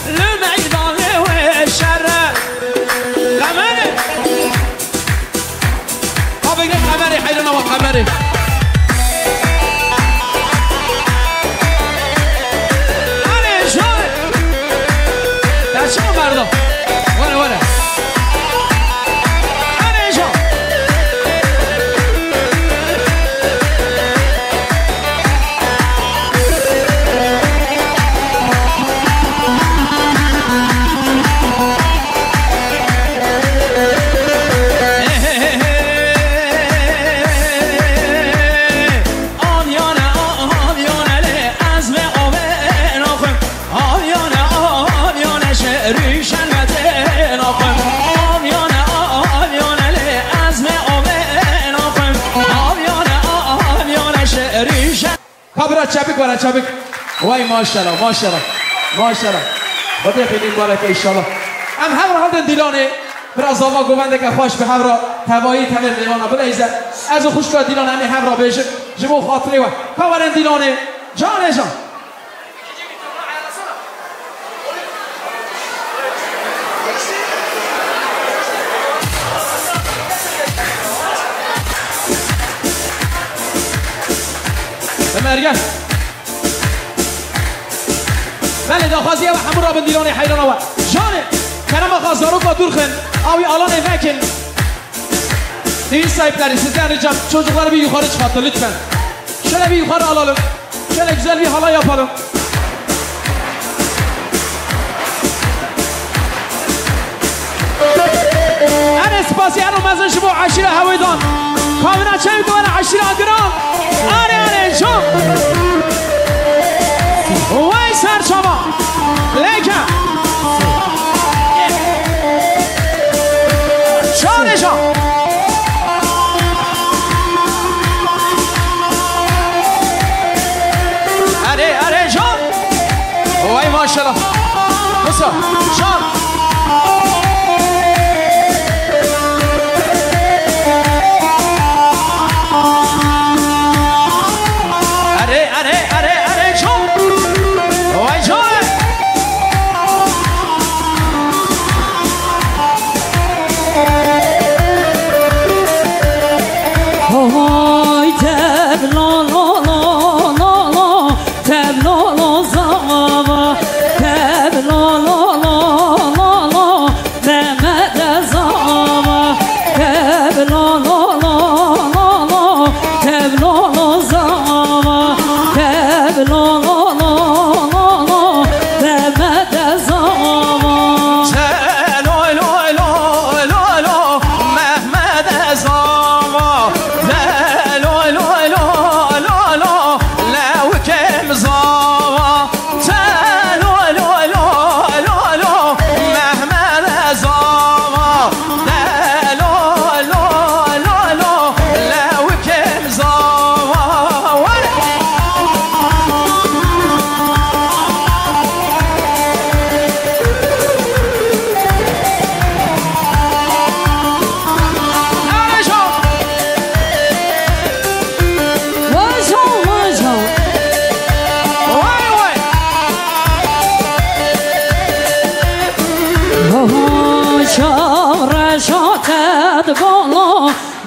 لمیدان و شرع قمره ها بگید قمره حیران آباد قمره آره شای در چه مردم وره چابک وای ماشاءالله بده خیلی مبارک ان شاء الله ام همراه دیلانه براز آوا گوونده که خوش به همراه توایی تمر دیوانه بلیزه از خوشگاه دیلانه همی همراه بشه جمو خاطری و کاورن دیلانه جان مرگن بله داخوازی و همون را بندیران حیران آور جانه کنم خازدارو با دور خن آوی آلان وکل این سایپلری sizden ricam çocukları bir yukarı çıkartın lütfen şöyle bir yukarı alalım şöyle güzel bir halay yapalım انا سپاسی هر مزن شبو عشیره هویدان کامنا چه میکنه عشیره گرام آره شو وای سر شما لیکن شانشان اره جان وای ماشاءالله بسا جان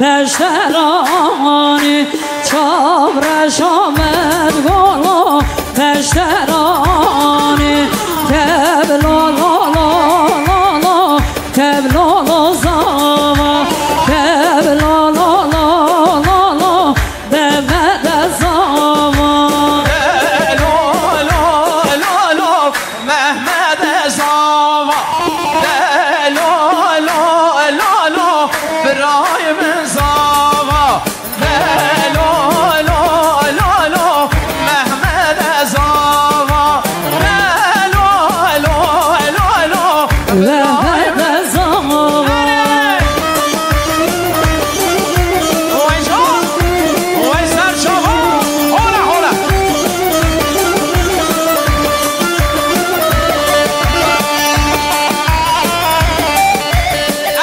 بشترانی چابرش آمد گلا بشترانی تبلا لا لا لا لا تبلا لا زاما تبلا لا لا لا لا بمد زاما لا لا لا لا محمد زاما لا لا لا لا برايم زاما لا لا لا لا لا محمد زاما لا لا لا لا لا برايم زاما ويجون ويسار شافو هولا هولا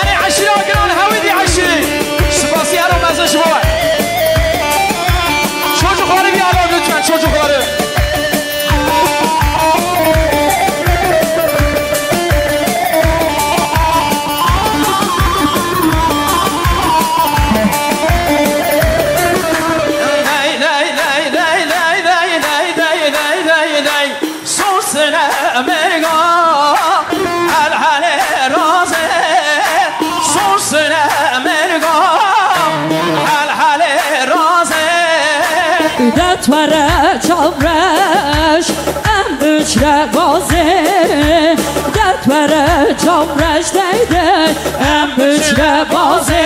أنا عشرة وقرون هودي عشرة سباسي هارو مازن شبوه شوجو خاري بيالو لطفا شوجو خاري دتوره چابرش ام بچره بازه دتوره چابرش دیده ام بچره بازه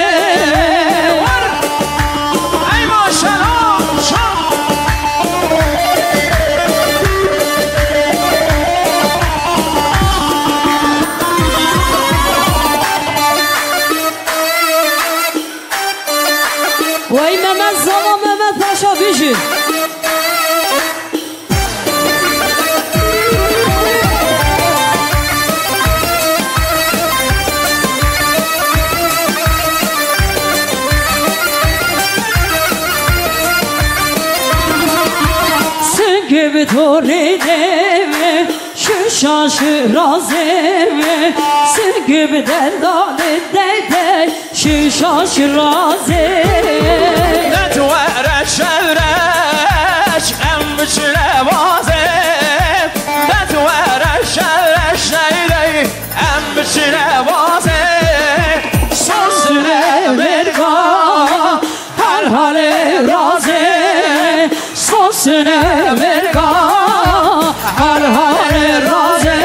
ای ماشالله وای ممت زمان ممت پاشا بیشید سنگه به طوری نمه ششا شرازمه سنگه به دلال دیده ششا شرازه ندوار شورش ام بچره بازه ندوار شورش دیده ام بچره بازه سوسره مرگا هر حال رازه سوسنه مرگا هر حال رازه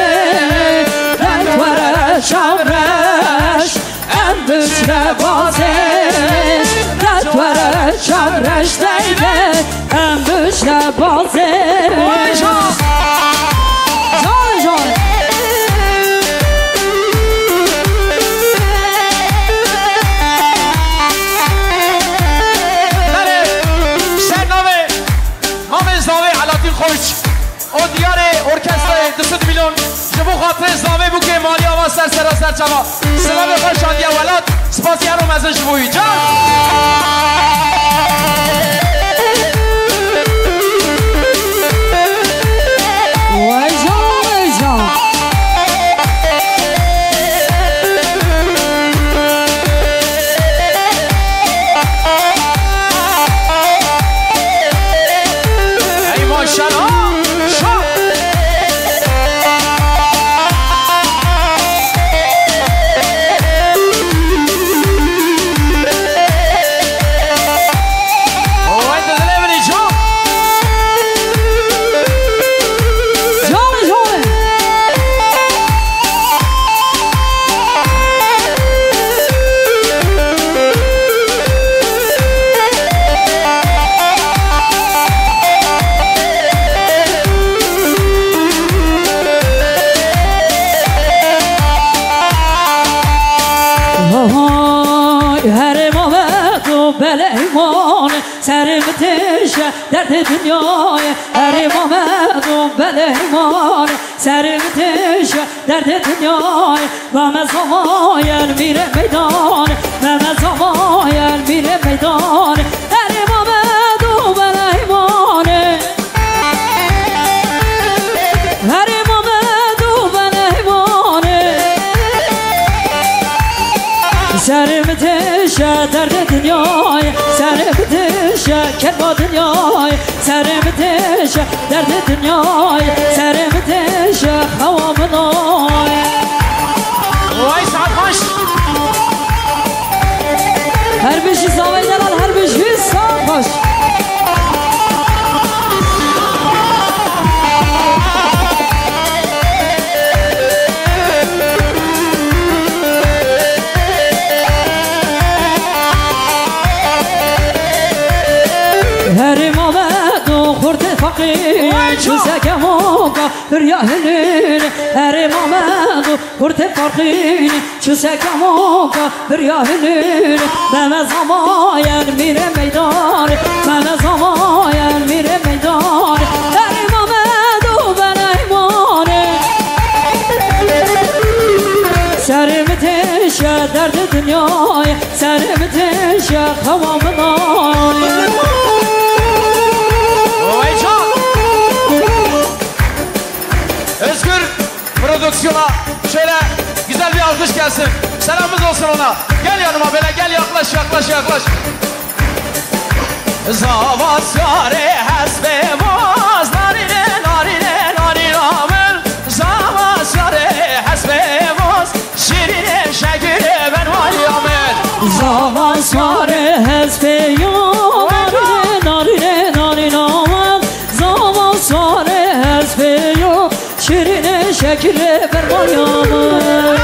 دلوره شورش ام بچره بازه دلوره شورش دیده ام بچره بازه جان جان خوش او دیار ارکستر 200 میلیون جبو خاطر زامه بو که مالی آواز سر سراسر چما سلام خوش آندی اولاد سپاسی هرو مزن جبوی جان وای جان سرمتشه درد دنیای هر امامت و بلهمان سرمتشه درد دنیای و مزامایل میره میدان و مزامایل میره میدان هر امامت و بلهمان هر امامت و بلهمان سرمتشه درد دنیای سر بتشه کربا دنیای سر بتشه درد دنیای سر بتشه خوامنای وای ساعت خوش هر بشی زاوی دلال هر بشی ساعت خوش هر مامد و خورد فقیر چوزک موقع بریاهنین هر مامد و خورد فقیر چوزک موقع بریاهنین من زماین میره میدان من زماین میره میدان هر مامد و بن ایمانه سر متشه درد دنیای سر متشه خوامنای Özgür prodüksiyona şöyle güzel bir alkış gelsin. Selamımız olsun ona. Gel yanıma böyle gel yaklaş yaklaş yaklaş. Zavaz yare hasbe vaz narine narine narinamın Zavaz yare hasbe vaz şirine şekile ben valiyamın Zavaz yare hasbe vaz narine narinamın Zavaz yare hasbe vaz şirine şekile ben valiyamın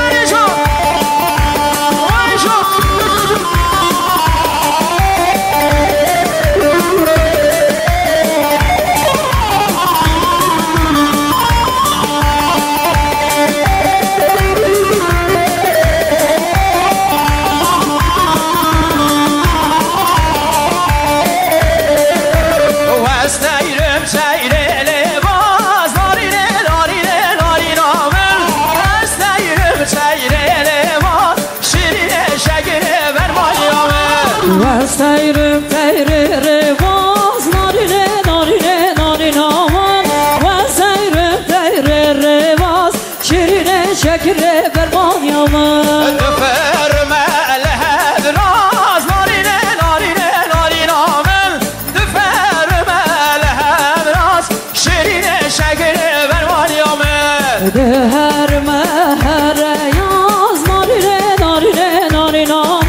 Vestayrim teyri revaz narine narine narinamın Vestayrim teyri revaz şirine şekile berman yamın Düferme lehedraz narine narine narinamın Düferme lehedraz şirine şekile berman yamın Düherme hereyaz narine narine narinamın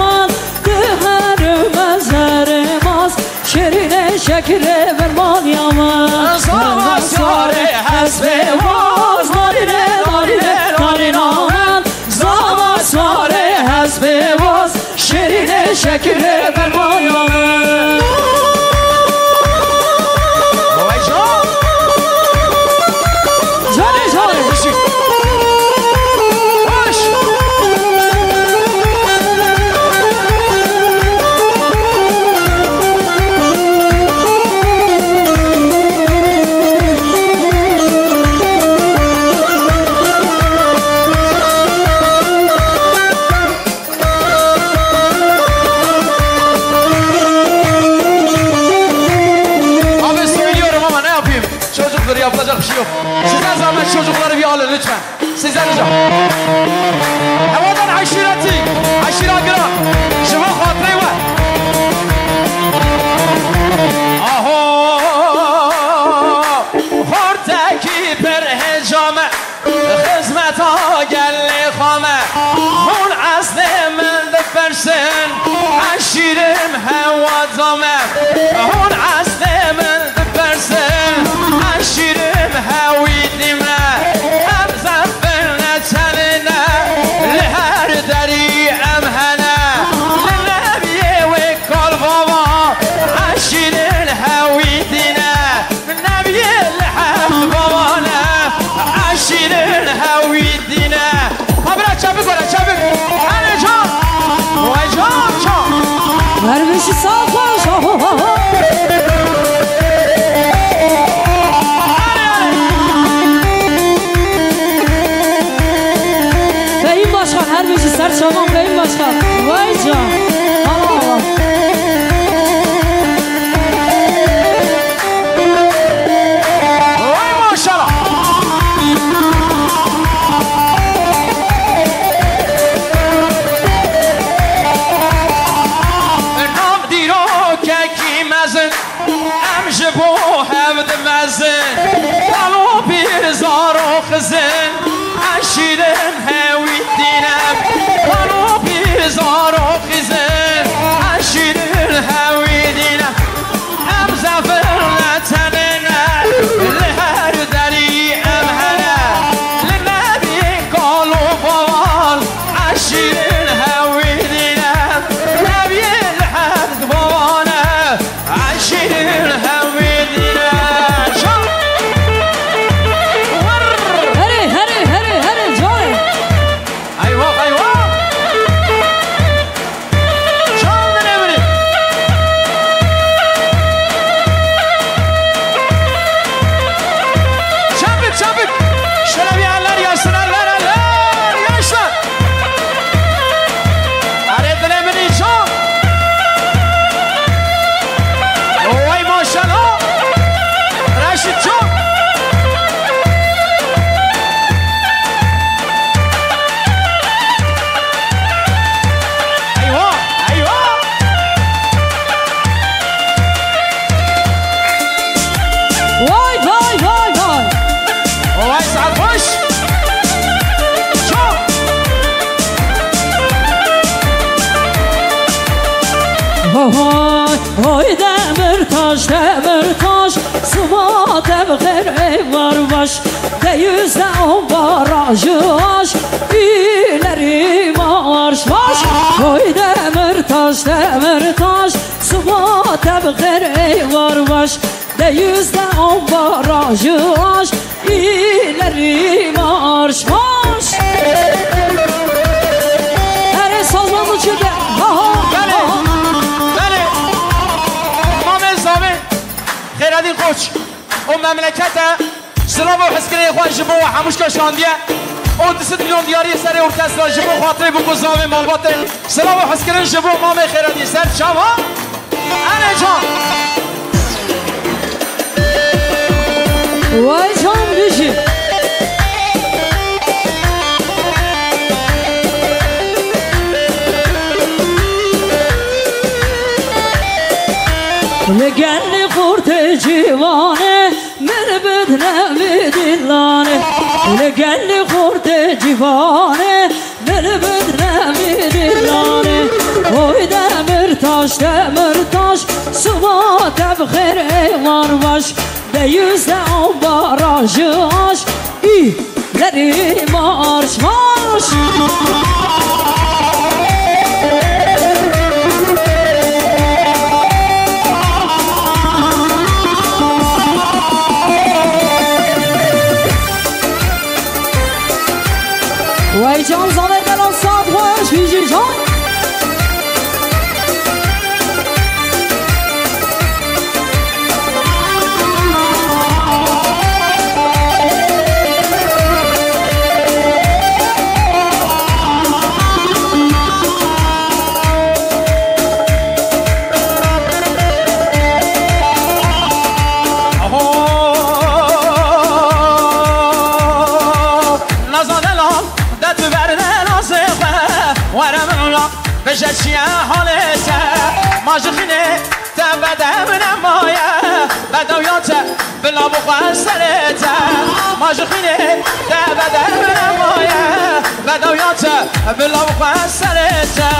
şerine şekile verman yaman Zavaz yare hasbe vaz narine narine narinamın Zavaz yare hasbe vaz şerine şekile verman yaman Vay can Canı canı Hoş yapılacak bir şey yok. Sizden zahmet çocukları bir alın lütfen. Sizden ricam. Havadan aşireti, aşiragira. Şıva hatırı var. Aho, hortaki perhecame, hizmeta gelli khame. Hun aslimin defersin, aşirim hevadame. Hun aslimin defersin, aşirim hevidime. Ebzefirne teline, liher deri emhene. Linnebiye ve kalbava, aşirin hevidine. Nebiye liher babane, aşirin hevidine. Habire çabuk var çabuk. Hadi can. Vay can can. Vermişi sağ Beyim başkan her bir şey sert çalmam beyim başkan. Vay can. Allah Allah. Vay maşallah. های demir taş Sıvada bıkır var baş Deyüzde on barajı aş İleri marş baş Hay demir taş Sıvada bıkır var baş Deyüzde on barajı aş İleri marş baş Her sazmanlı çöpe خیرادین خوش و مملکت سلام و حسکری خواه جبو و حموش کشاندیه و 200 میلیون دیاری سر ارکسترا جبو خاطره بکو زاوی مالبات سلام و حسکری جبو مام خیرادی سر شما انه جان وای جان بیشی لگلی خورد جوانه من بدنم دلانه لگلی خورد جوانه من بدنم دلانه اوی demir taş Sıvada bıkır var baş Deyüzde on barajı aş İleri marş marş وای جان زانه دلان ساد باش بیجی جان بجشيا حالته ماجخيني تبدا من مايا بدوياته بلا مخسرته ماجخيني تبدا من مايا بدوياته بلا مخسرته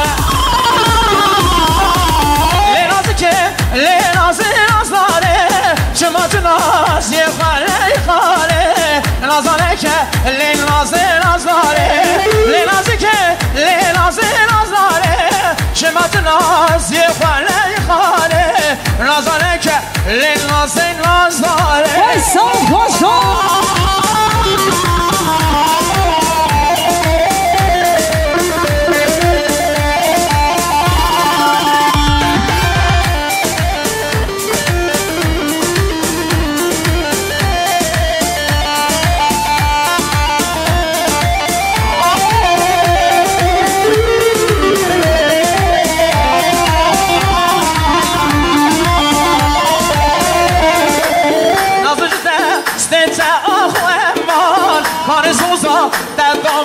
لنازاره شما تناز يخالي خالي نازانك لنازاره شما تناز يخالي خالي نازانك لنازاره وای سال خوشا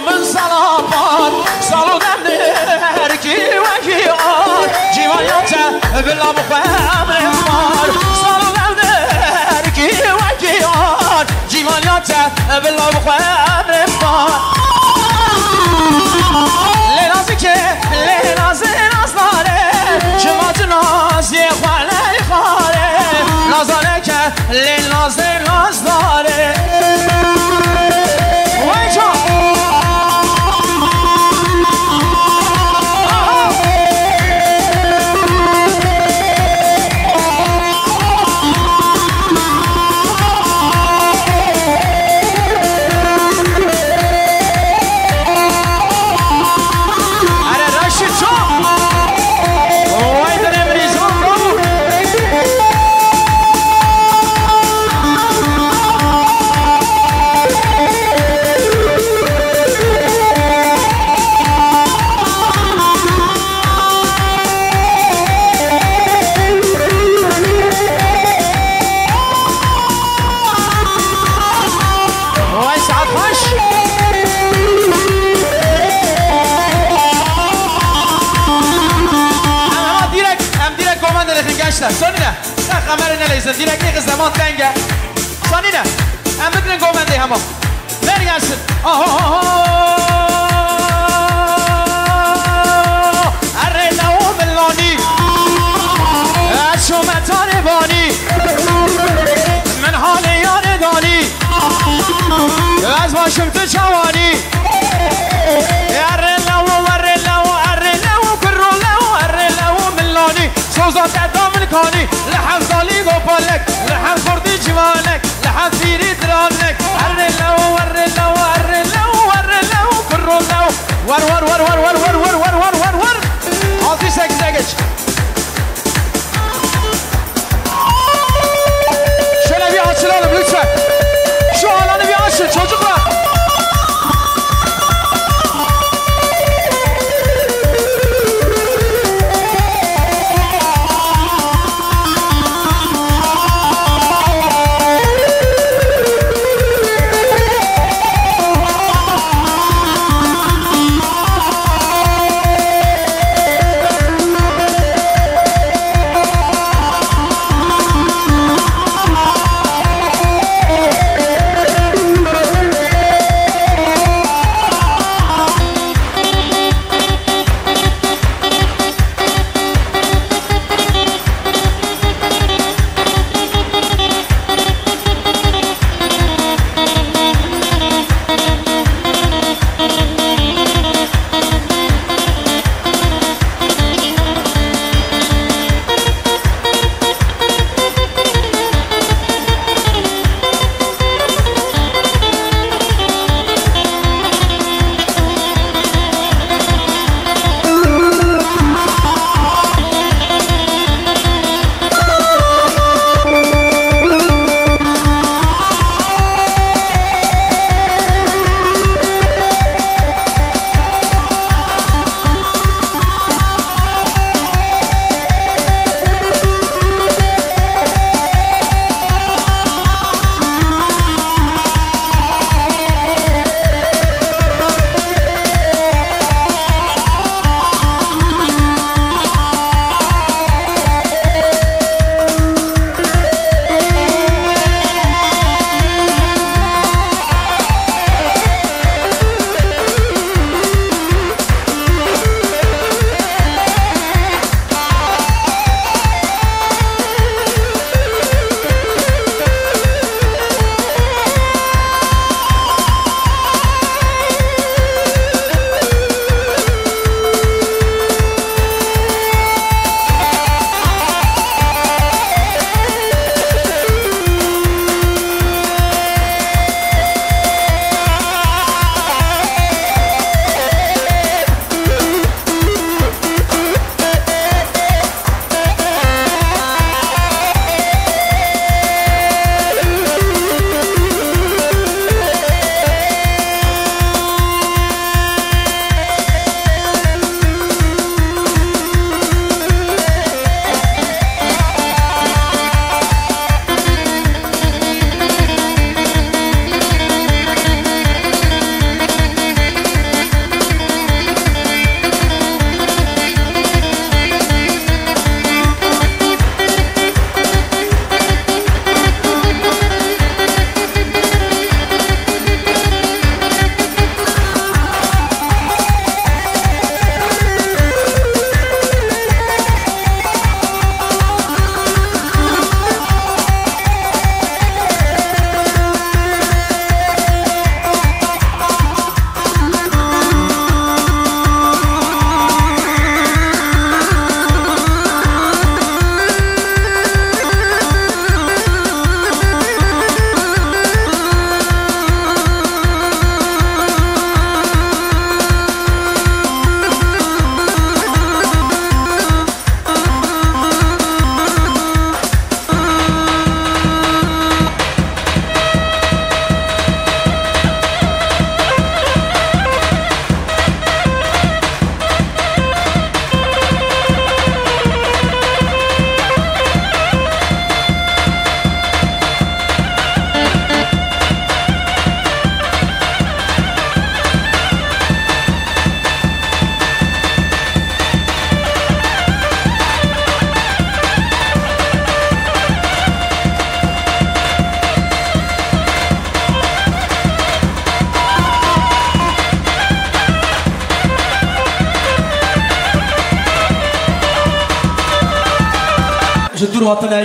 من صلابان صلو دمني هركي وكي آر جيوانياته بلا مخوام رفار صلو دمني هركي وكي آر جيوانياته بلا مخوام رفار لنازي نازناره شما تناز يخوالي خالي نازانك لنازي نازناره سانینا نه خمر نلیزن دیرک نیق زمان تنگه سانینا هم بکنن گومنده همه برگرسن اره نو بلانی از ما شفت جوانی ارلو ورلو ارلو كرلو ارلو ملوني صوزات ادام الكوني لحن صالي قبالك لحن فردي جوانك لحن سيري درانك ارلو ورلو ارلو ورلو كرلو ور ور ور ور ور ور ور ور ور ور ور عطي سكسكش شنو بيعمل شلون بلوتشك شو انا بيعمل çocuklar جدور هاتنا